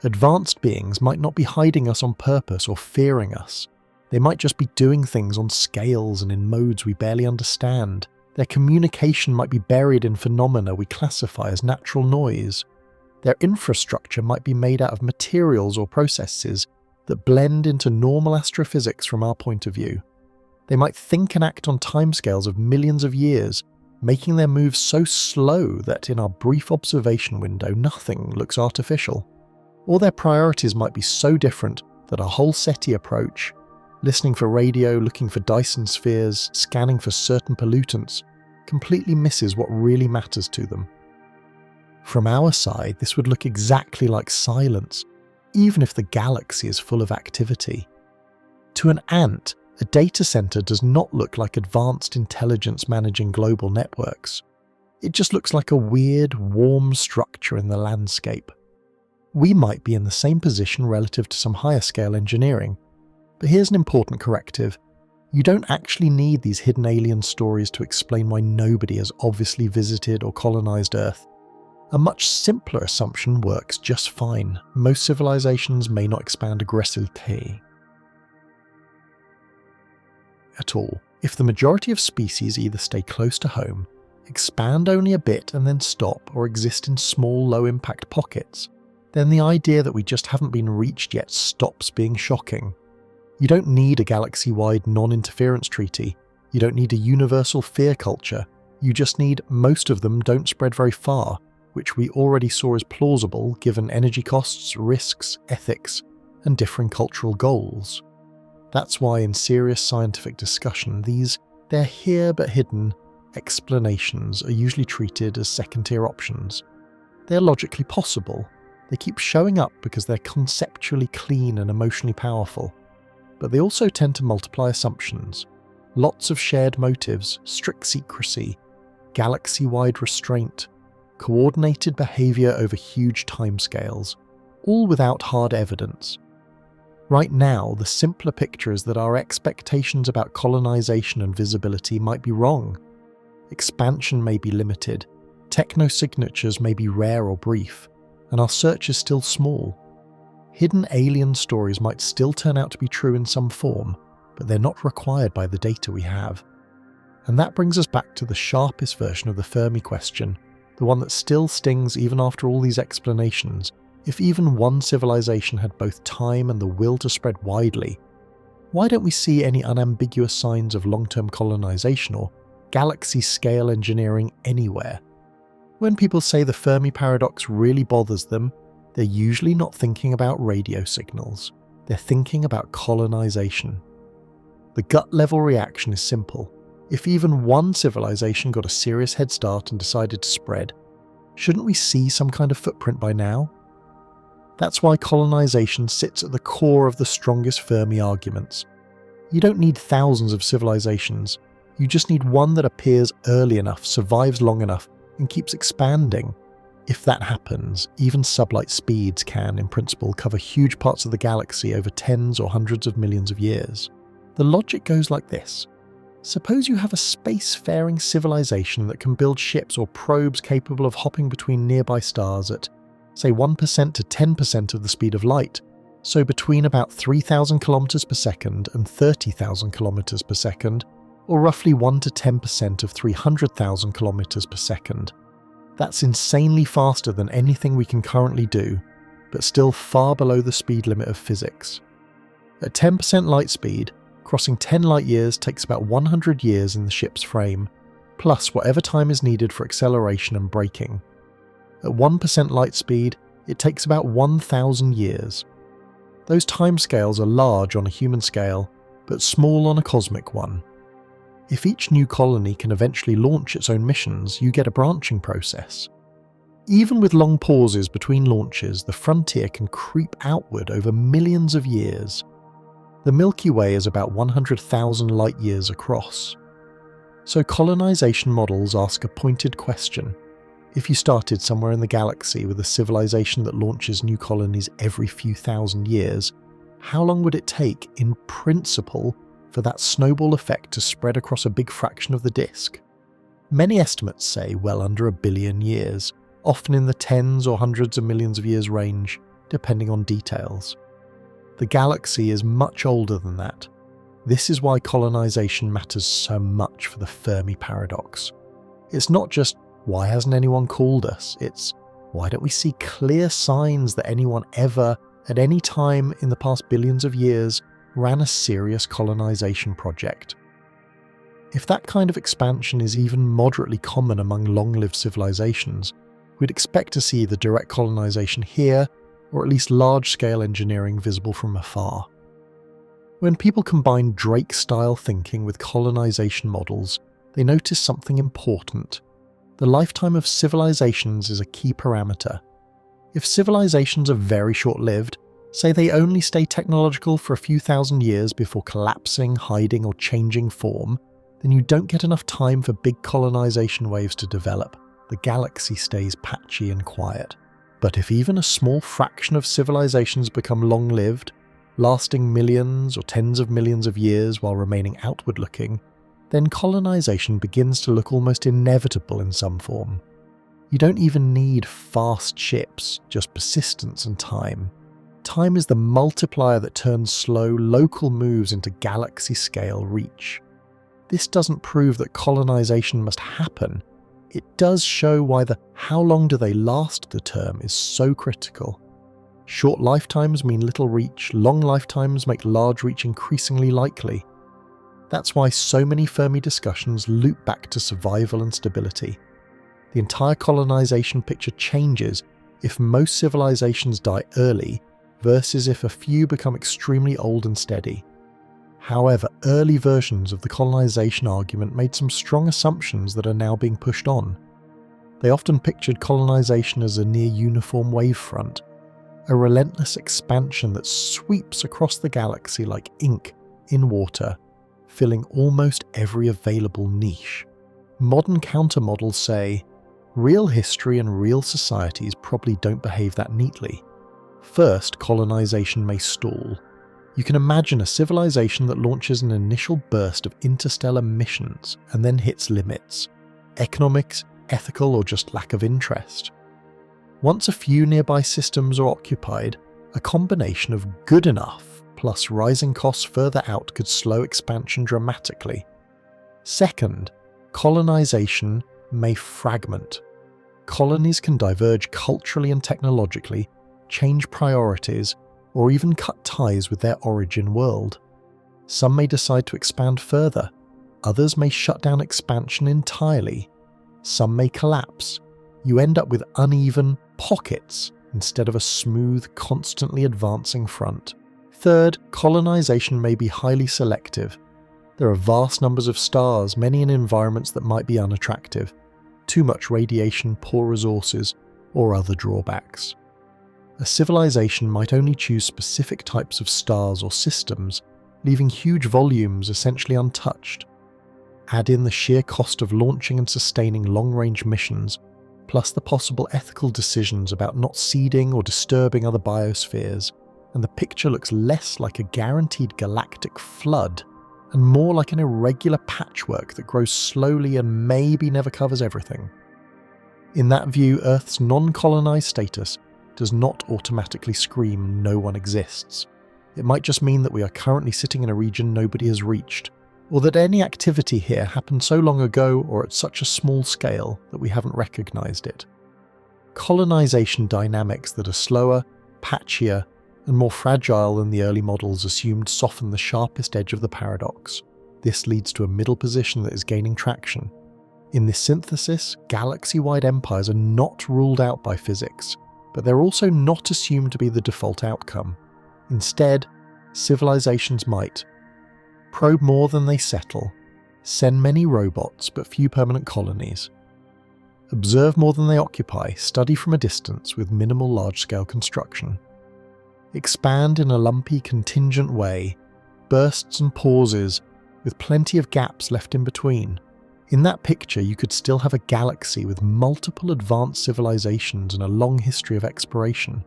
Advanced beings might not be hiding us on purpose or fearing us. They might just be doing things on scales and in modes we barely understand. Their communication might be buried in phenomena we classify as natural noise. Their infrastructure might be made out of materials or processes that blend into normal astrophysics from our point of view. They might think and act on timescales of millions of years, making their moves so slow that in our brief observation window nothing looks artificial. Or their priorities might be so different that our whole SETI approach, listening for radio, looking for Dyson spheres, scanning for certain pollutants, completely misses what really matters to them. From our side, this would look exactly like silence, even if the galaxy is full of activity. To an ant, a data center does not look like advanced intelligence managing global networks. It just looks like a weird, warm structure in the landscape. We might be in the same position relative to some higher scale engineering, but here's an important corrective. You don't actually need these hidden alien stories to explain why nobody has obviously visited or colonized Earth. A much simpler assumption works just fine. Most civilizations may not expand aggressively at all. If the majority of species either stay close to home, expand only a bit and then stop, or exist in small, low-impact pockets, then the idea that we just haven't been reached yet stops being shocking. You don't need a galaxy-wide non-interference treaty. You don't need a universal fear culture. You just need most of them don't spread very far, which we already saw as plausible given energy costs, risks, ethics, and differing cultural goals. That's why in serious scientific discussion, they're here but hidden explanations are usually treated as second-tier options. They're logically possible. They keep showing up because they're conceptually clean and emotionally powerful. But they also tend to multiply assumptions. Lots of shared motives, strict secrecy, galaxy-wide restraint, coordinated behaviour over huge timescales, all without hard evidence. Right now, the simpler picture is that our expectations about colonization and visibility might be wrong. Expansion may be limited, technosignatures may be rare or brief, and our search is still small. Hidden alien stories might still turn out to be true in some form, but they're not required by the data we have. And that brings us back to the sharpest version of the Fermi question, the one that still stings even after all these explanations. If even one civilization had both time and the will to spread widely, why don't we see any unambiguous signs of long-term colonization or galaxy-scale engineering anywhere? When people say the Fermi Paradox really bothers them, they're usually not thinking about radio signals. They're thinking about colonization. The gut-level reaction is simple. If even one civilization got a serious head start and decided to spread, shouldn't we see some kind of footprint by now? That's why colonization sits at the core of the strongest Fermi arguments. You don't need thousands of civilizations, you just need one that appears early enough, survives long enough, and keeps expanding. If that happens, even sublight speeds can, in principle, cover huge parts of the galaxy over tens or hundreds of millions of years. The logic goes like this. Suppose you have a spacefaring civilization that can build ships or probes capable of hopping between nearby stars at, say, 1% to 10% of the speed of light, so between about 3,000 kilometers per second and 30,000 kilometers per second, or roughly 1 to 10% of 300,000 kilometers per second. That's insanely faster than anything we can currently do, but still far below the speed limit of physics. At 10% light speed, crossing 10 light years takes about 100 years in the ship's frame, plus whatever time is needed for acceleration and braking. At 1% light speed, it takes about 1,000 years. Those timescales are large on a human scale, but small on a cosmic one. If each new colony can eventually launch its own missions, you get a branching process. Even with long pauses between launches, the frontier can creep outward over millions of years. The Milky Way is about 100,000 light years across. So colonization models ask a pointed question. If you started somewhere in the galaxy with a civilization that launches new colonies every few thousand years, how long would it take, in principle, for that snowball effect to spread across a big fraction of the disk? Many estimates say well under 1 billion years, often in the tens or hundreds of millions of years range, depending on details. The galaxy is much older than that. This is why colonization matters so much for the Fermi Paradox. It's not just, why hasn't anyone called us? It's, why don't we see clear signs that anyone ever, at any time in the past billions of years, ran a serious colonization project? If that kind of expansion is even moderately common among long-lived civilizations, we'd expect to see the direct colonization here, or at least large-scale engineering visible from afar. When people combine Drake-style thinking with colonization models, they notice something important. The lifetime of civilizations is a key parameter. If civilizations are very short-lived, say they only stay technological for a few thousand years before collapsing, hiding, or changing form, then you don't get enough time for big colonization waves to develop. The galaxy stays patchy and quiet. But if even a small fraction of civilizations become long-lived, lasting millions or tens of millions of years while remaining outward-looking, then colonization begins to look almost inevitable in some form. You don't even need fast ships, just persistence and time. Time is the multiplier that turns slow, local moves into galaxy-scale reach. This doesn't prove that colonization must happen. It does show why the "how long do they last" the term is so critical. Short lifetimes mean little reach, long lifetimes make large reach increasingly likely. That's why so many Fermi discussions loop back to survival and stability. The entire colonization picture changes if most civilizations die early versus if a few become extremely old and steady. However, early versions of the colonization argument made some strong assumptions that are now being pushed on. They often pictured colonization as a near-uniform wavefront, a relentless expansion that sweeps across the galaxy like ink in water, filling almost every available niche. Modern countermodels say, real history and real societies probably don't behave that neatly. First, colonization may stall. You can imagine a civilization that launches an initial burst of interstellar missions and then hits limits. Economics, ethical, or just lack of interest. Once a few nearby systems are occupied, a combination of good enough plus rising costs further out could slow expansion dramatically. Second, colonization may fragment. Colonies can diverge culturally and technologically, change priorities, or even cut ties with their origin world. Some may decide to expand further, others may shut down expansion entirely, some may collapse. You end up with uneven pockets instead of a smooth, constantly advancing front. Third, colonization may be highly selective. There are vast numbers of stars, many in environments that might be unattractive, too much radiation, poor resources, or other drawbacks. A civilization might only choose specific types of stars or systems, leaving huge volumes essentially untouched. Add in the sheer cost of launching and sustaining long-range missions, plus the possible ethical decisions about not seeding or disturbing other biospheres, and the picture looks less like a guaranteed galactic flood and more like an irregular patchwork that grows slowly and maybe never covers everything. In that view, Earth's non-colonized status does not automatically scream no one exists. It might just mean that we are currently sitting in a region nobody has reached, or that any activity here happened so long ago or at such a small scale that we haven't recognized it. Colonization dynamics that are slower, patchier, and more fragile than the early models assumed soften the sharpest edge of the paradox. This leads to a middle position that is gaining traction. In this synthesis, galaxy-wide empires are not ruled out by physics, but they're also not assumed to be the default outcome. Instead, civilizations might probe more than they settle, send many robots but few permanent colonies, observe more than they occupy, study from a distance with minimal large-scale construction, expand in a lumpy, contingent way, bursts and pauses, with plenty of gaps left in between. In that picture, you could still have a galaxy with multiple advanced civilizations and a long history of exploration,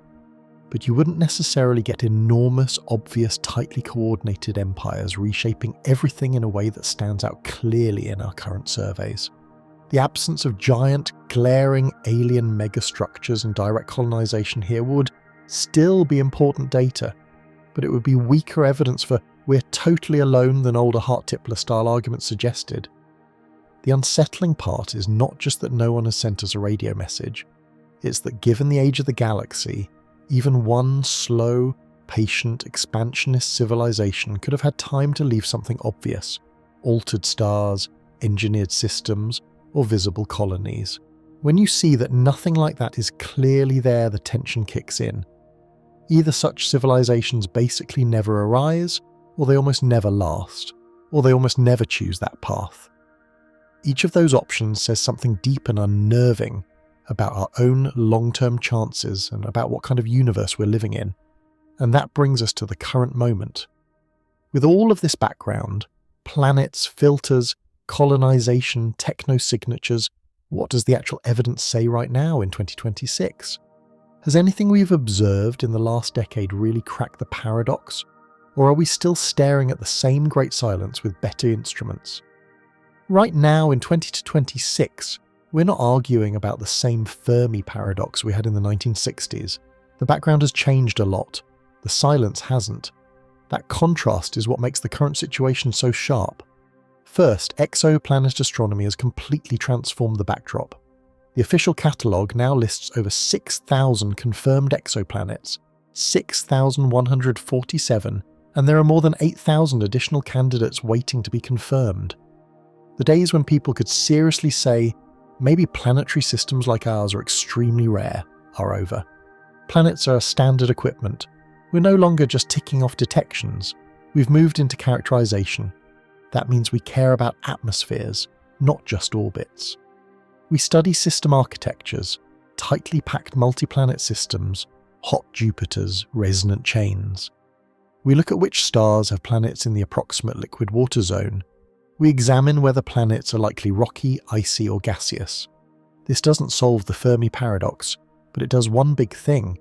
but you wouldn't necessarily get enormous, obvious, tightly coordinated empires reshaping everything in a way that stands out clearly in our current surveys. The absence of giant, glaring alien megastructures and direct colonization here would still be important data, but it would be weaker evidence for we're totally alone than older Hart-Tipler-style arguments suggested. The unsettling part is not just that no one has sent us a radio message, it's that given the age of the galaxy, even one slow, patient, expansionist civilization could have had time to leave something obvious: altered stars, engineered systems, or visible colonies. When you see that nothing like that is clearly there, the tension kicks in. Either such civilizations basically never arise, or they almost never last, or they almost never choose that path. Each of those options says something deep and unnerving about our own long-term chances and about what kind of universe we're living in. And that brings us to the current moment. With all of this background, planets, filters, colonization, technosignatures, what does the actual evidence say right now in 2026? Has anything we've observed in the last decade really cracked the paradox? Or are we still staring at the same great silence with better instruments? Right now, in 2026, we're not arguing about the same Fermi paradox we had in the 1960s. The background has changed a lot. The silence hasn't. That contrast is what makes the current situation so sharp. First, exoplanet astronomy has completely transformed the backdrop. The official catalogue now lists over 6,000 confirmed exoplanets, 6,147, and there are more than 8,000 additional candidates waiting to be confirmed. The days when people could seriously say, maybe planetary systems like ours are extremely rare, are over. Planets are standard equipment. We're no longer just ticking off detections. We've moved into characterization. That means we care about atmospheres, not just orbits. We study system architectures, tightly packed multi-planet systems, hot Jupiters, resonant chains. We look at which stars have planets in the approximate liquid water zone. We examine whether planets are likely rocky, icy, or gaseous. This doesn't solve the Fermi Paradox, but it does one big thing.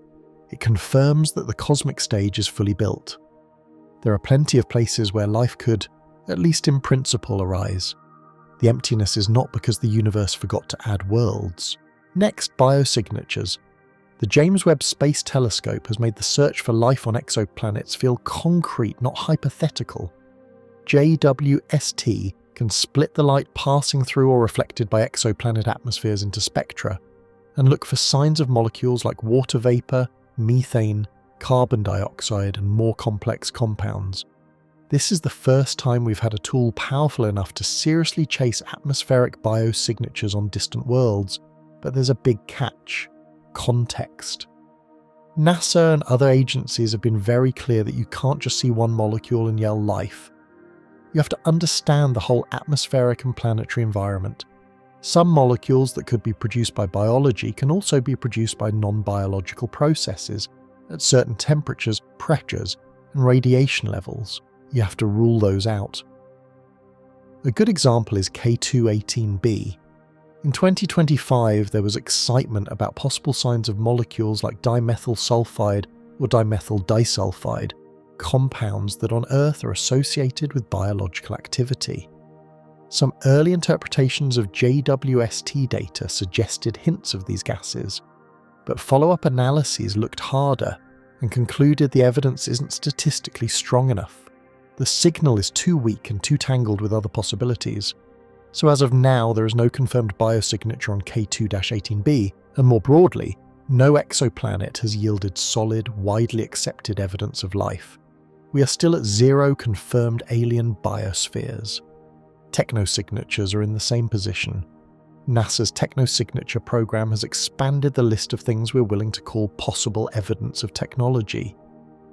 It confirms that the cosmic stage is fully built. There are plenty of places where life could, at least in principle, arise. The emptiness is not because the universe forgot to add worlds. Next, biosignatures. The James Webb Space Telescope has made the search for life on exoplanets feel concrete, not hypothetical. JWST can split the light passing through or reflected by exoplanet atmospheres into spectra, and look for signs of molecules like water vapor, methane, carbon dioxide, and more complex compounds. This is the first time we've had a tool powerful enough to seriously chase atmospheric biosignatures on distant worlds, but there's a big catch: context. NASA and other agencies have been very clear that you can't just see one molecule and yell life. You have to understand the whole atmospheric and planetary environment. Some molecules that could be produced by biology can also be produced by non-biological processes at certain temperatures, pressures, and radiation levels. You have to rule those out. A good example is K218b. In 2025, there was excitement about possible signs of molecules like dimethyl sulfide or dimethyl disulfide, compounds that on Earth are associated with biological activity. Some early interpretations of JWST data suggested hints of these gases, but follow-up analyses looked harder and concluded the evidence isn't statistically strong enough. The signal is too weak and too tangled with other possibilities. So as of now, there is no confirmed biosignature on K2-18b, and more broadly, no exoplanet has yielded solid, widely accepted evidence of life. We are still at 0 confirmed alien biospheres. Technosignatures are in the same position. NASA's technosignature program has expanded the list of things we're willing to call possible evidence of technology.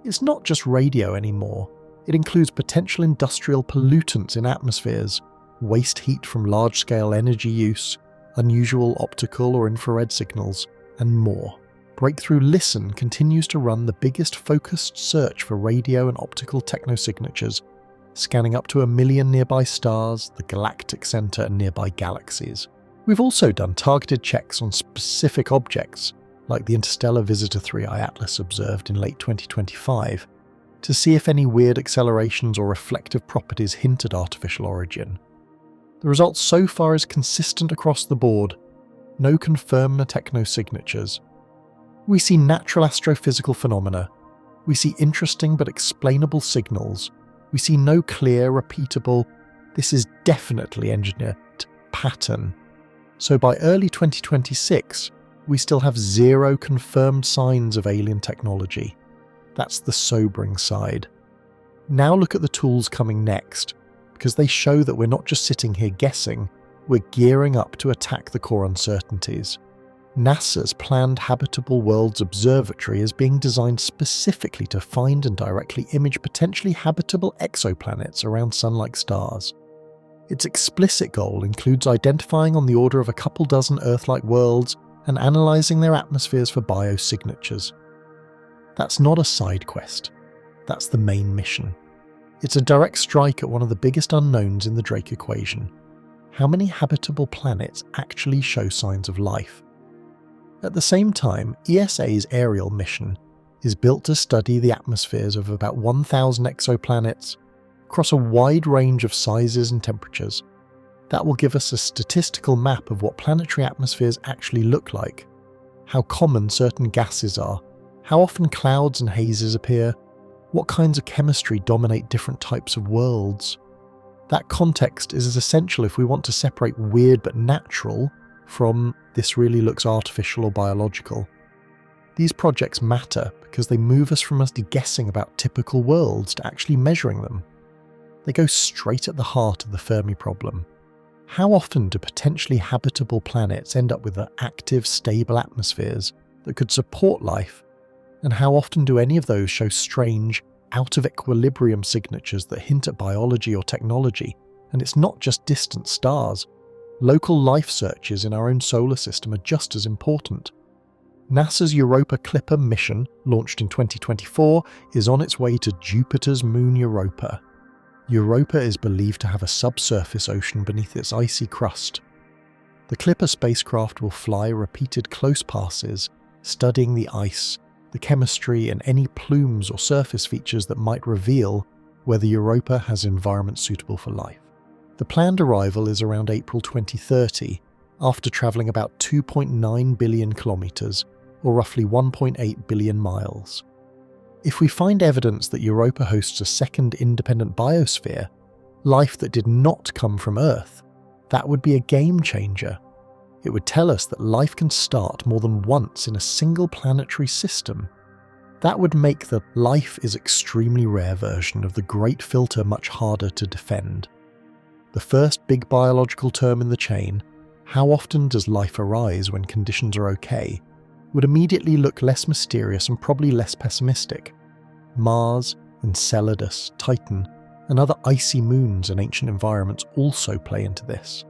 It's not just radio anymore. It includes potential industrial pollutants in atmospheres, waste heat from large-scale energy use, unusual optical or infrared signals, and more. Breakthrough Listen continues to run the biggest focused search for radio and optical technosignatures, scanning up to 1 million nearby stars, the galactic center, and nearby galaxies. We've also done targeted checks on specific objects, like the interstellar Visitor 3I Atlas observed in late 2025, to see if any weird accelerations or reflective properties hint at artificial origin. The result so far is consistent across the board. No confirmed technosignatures. We see natural astrophysical phenomena. We see interesting but explainable signals. We see no clear, repeatable, this is definitely engineered pattern. So by early 2026, we still have 0 confirmed signs of alien technology. That's the sobering side. Now look at the tools coming next, because they show that we're not just sitting here guessing, we're gearing up to attack the core uncertainties. NASA's planned Habitable Worlds Observatory is being designed specifically to find and directly image potentially habitable exoplanets around Sun-like stars. Its explicit goal includes identifying on the order of a couple dozen Earth-like worlds and analysing their atmospheres for biosignatures. That's not a side quest. That's the main mission. It's a direct strike at one of the biggest unknowns in the Drake equation. How many habitable planets actually show signs of life? At the same time, ESA's Ariel mission is built to study the atmospheres of about 1,000 exoplanets across a wide range of sizes and temperatures. That will give us a statistical map of what planetary atmospheres actually look like, how common certain gases are, how often clouds and hazes appear, what kinds of chemistry dominate different types of worlds. That context is as essential if we want to separate weird but natural from this really looks artificial or biological. These projects matter because they move us from us guessing about typical worlds to actually measuring them. They go straight at the heart of the Fermi problem. How often do potentially habitable planets end up with active, stable atmospheres that could support life? And how often do any of those show strange, out of equilibrium signatures that hint at biology or technology, and it's not just distant stars. Local life searches in our own solar system are just as important. NASA's Europa Clipper mission, launched in 2024, is on its way to Jupiter's moon Europa. Europa is believed to have a subsurface ocean beneath its icy crust. The Clipper spacecraft will fly repeated close passes, studying the ice, the chemistry, and any plumes or surface features that might reveal whether Europa has an environment suitable for life. The planned arrival is around April 2030, after travelling about 2.9 billion kilometres, or roughly 1.8 billion miles. If we find evidence that Europa hosts a second independent biosphere, life that did not come from Earth, that would be a game changer. It would tell us that life can start more than once in a single planetary system. That would make the life is extremely rare version of the Great Filter much harder to defend. The first big biological term in the chain, how often does life arise when conditions are okay, would immediately look less mysterious and probably less pessimistic. Mars, Enceladus, Titan, and other icy moons in ancient environments also play into this.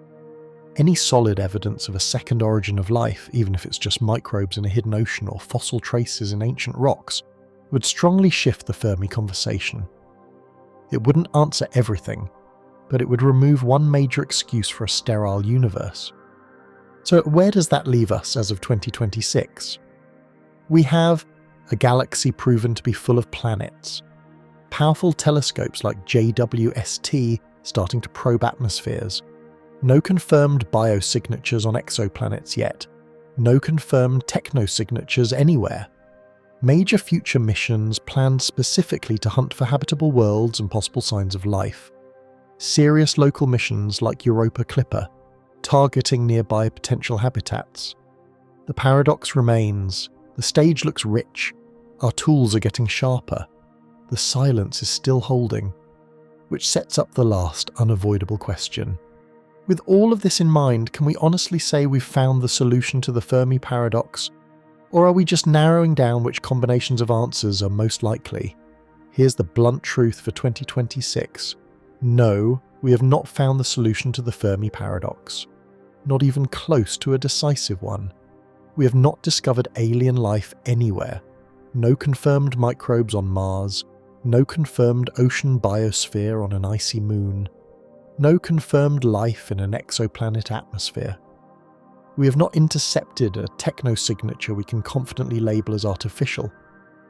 Any solid evidence of a second origin of life, even if it's just microbes in a hidden ocean or fossil traces in ancient rocks, would strongly shift the Fermi conversation. It wouldn't answer everything, but it would remove one major excuse for a sterile universe. So where does that leave us as of 2026? We have a galaxy proven to be full of planets, powerful telescopes like JWST starting to probe atmospheres, no confirmed biosignatures on exoplanets yet, no confirmed technosignatures anywhere, major future missions planned specifically to hunt for habitable worlds and possible signs of life, serious local missions like Europa Clipper, targeting nearby potential habitats. The paradox remains, the stage looks rich, our tools are getting sharper, the silence is still holding, which sets up the last unavoidable question. With all of this in mind, can we honestly say we've found the solution to the Fermi Paradox? Or are we just narrowing down which combinations of answers are most likely? Here's the blunt truth for 2026. No, we have not found the solution to the Fermi Paradox. Not even close to a decisive one. We have not discovered alien life anywhere. No confirmed microbes on Mars. No confirmed ocean biosphere on an icy moon. No confirmed life in an exoplanet atmosphere. We have not intercepted a technosignature we can confidently label as artificial.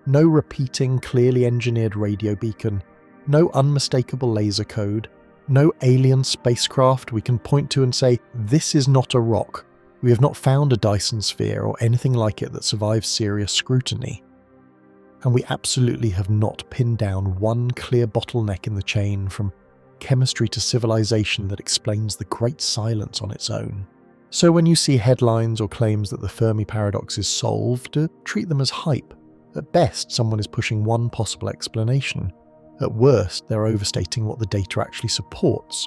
No repeating, clearly engineered radio beacon. No unmistakable laser code. No alien spacecraft we can point to and say, this is not a rock. We have not found a Dyson sphere or anything like it that survives serious scrutiny. And we absolutely have not pinned down one clear bottleneck in the chain from chemistry to civilization that explains the great silence on its own. So when you see headlines or claims that the Fermi Paradox is solved, treat them as hype. At best, someone is pushing one possible explanation. At worst, they're overstating what the data actually supports.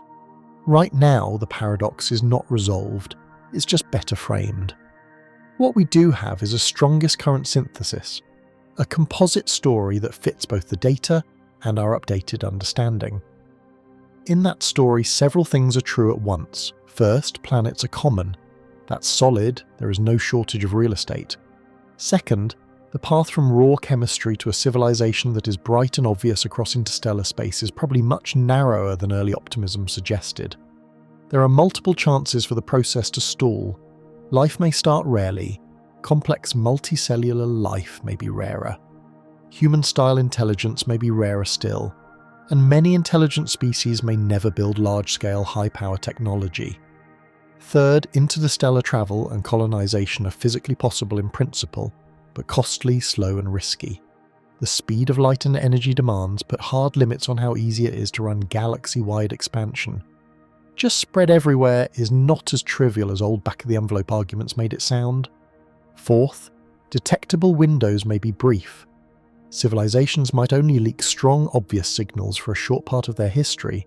Right now, the paradox is not resolved, it's just better framed. What we do have is a strongest current synthesis, a composite story that fits both the data and our updated understanding. In that story, several things are true at once. First, planets are common. That's solid, there is no shortage of real estate. Second, the path from raw chemistry to a civilization that is bright and obvious across interstellar space is probably much narrower than early optimism suggested. There are multiple chances for the process to stall. Life may start rarely. Complex multicellular life may be rarer. Human-style intelligence may be rarer still. And many intelligent species may never build large-scale, high-power technology. Third, interstellar travel and colonization are physically possible in principle, but costly, slow and risky. The speed of light and energy demands put hard limits on how easy it is to run galaxy-wide expansion. Just spread everywhere is not as trivial as old back-of-the-envelope arguments made it sound. Fourth, detectable windows may be brief. Civilizations might only leak strong, obvious signals for a short part of their history,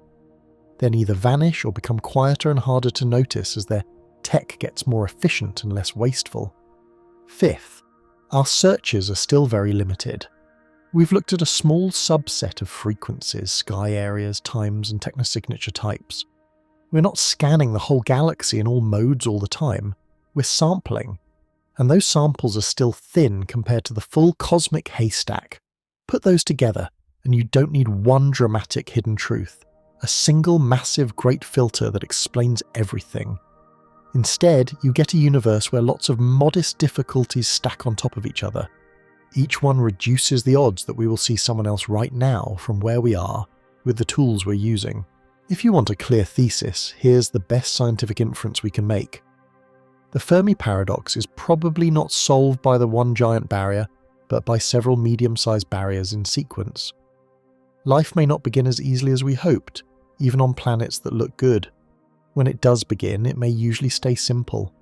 then either vanish or become quieter and harder to notice as their tech gets more efficient and less wasteful. Fifth, our searches are still very limited. We've looked at a small subset of frequencies, sky areas, times, and technosignature types. We're not scanning the whole galaxy in all modes all the time. We're sampling. And those samples are still thin compared to the full cosmic haystack. Put those together, and you don't need one dramatic hidden truth, a single massive great filter that explains everything. Instead, you get a universe where lots of modest difficulties stack on top of each other. Each one reduces the odds that we will see someone else right now from where we are with the tools we're using. If you want a clear thesis, here's the best scientific inference we can make. The Fermi Paradox is probably not solved by the one giant barrier, but by several medium-sized barriers in sequence. Life may not begin as easily as we hoped, even on planets that look good. When it does begin, it may usually stay simple.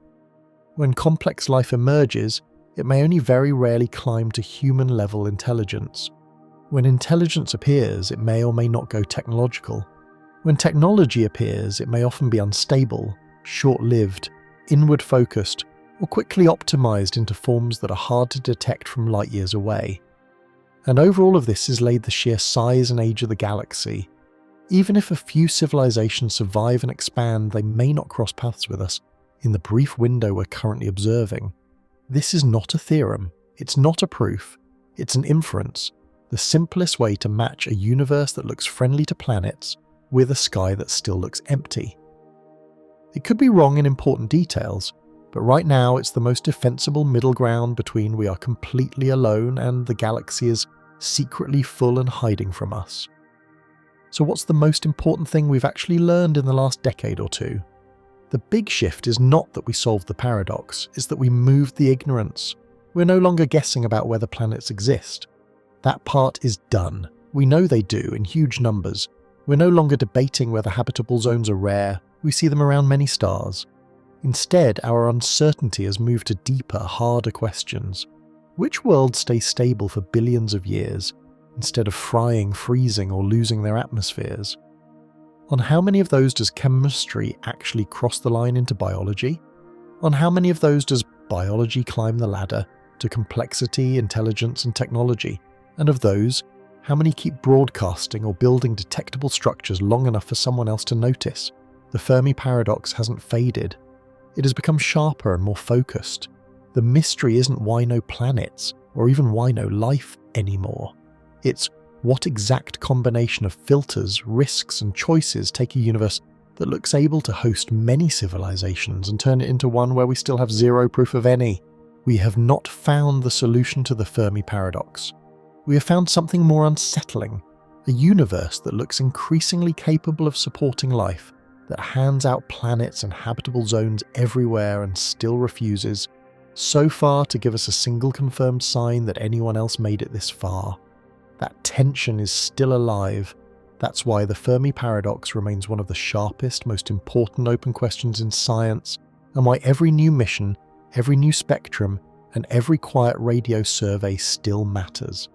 When complex life emerges, it may only very rarely climb to human-level intelligence. When intelligence appears, it may or may not go technological. When technology appears, it may often be unstable, short-lived, inward-focused, or quickly optimized into forms that are hard to detect from light years away. And over all of this is laid the sheer size and age of the galaxy. Even if a few civilizations survive and expand, they may not cross paths with us in the brief window we're currently observing. This is not a theorem, it's not a proof, it's an inference, the simplest way to match a universe that looks friendly to planets with a sky that still looks empty. It could be wrong in important details, but right now it's the most defensible middle ground between we are completely alone and the galaxy is secretly full and hiding from us. So what's the most important thing we've actually learned in the last decade or two? The big shift is not that we solved the paradox, it's that we moved the ignorance. We're no longer guessing about whether planets exist. That part is done. We know they do in huge numbers. We're no longer debating whether habitable zones are rare. We see them around many stars. Instead, our uncertainty has moved to deeper, harder questions. Which worlds stay stable for billions of years, instead of frying, freezing, or losing their atmospheres? On how many of those does chemistry actually cross the line into biology? On how many of those does biology climb the ladder to complexity, intelligence, and technology? And of those, how many keep broadcasting or building detectable structures long enough for someone else to notice? The Fermi Paradox hasn't faded. It has become sharper and more focused. The mystery isn't why no planets, or even why no life anymore. It's what exact combination of filters, risks, and choices take a universe that looks able to host many civilizations and turn it into one where we still have zero proof of any. We have not found the solution to the Fermi Paradox. We have found something more unsettling, a universe that looks increasingly capable of supporting life, that hands out planets and habitable zones everywhere and still refuses, so far, to give us a single confirmed sign that anyone else made it this far. That tension is still alive. That's why the Fermi Paradox remains one of the sharpest, most important open questions in science, and why every new mission, every new spectrum, and every quiet radio survey still matters.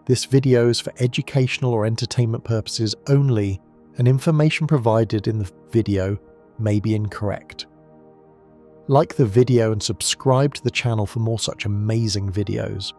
This video is for educational or entertainment purposes only, and information provided in the video may be incorrect. Like the video and subscribe to the channel for more such amazing videos.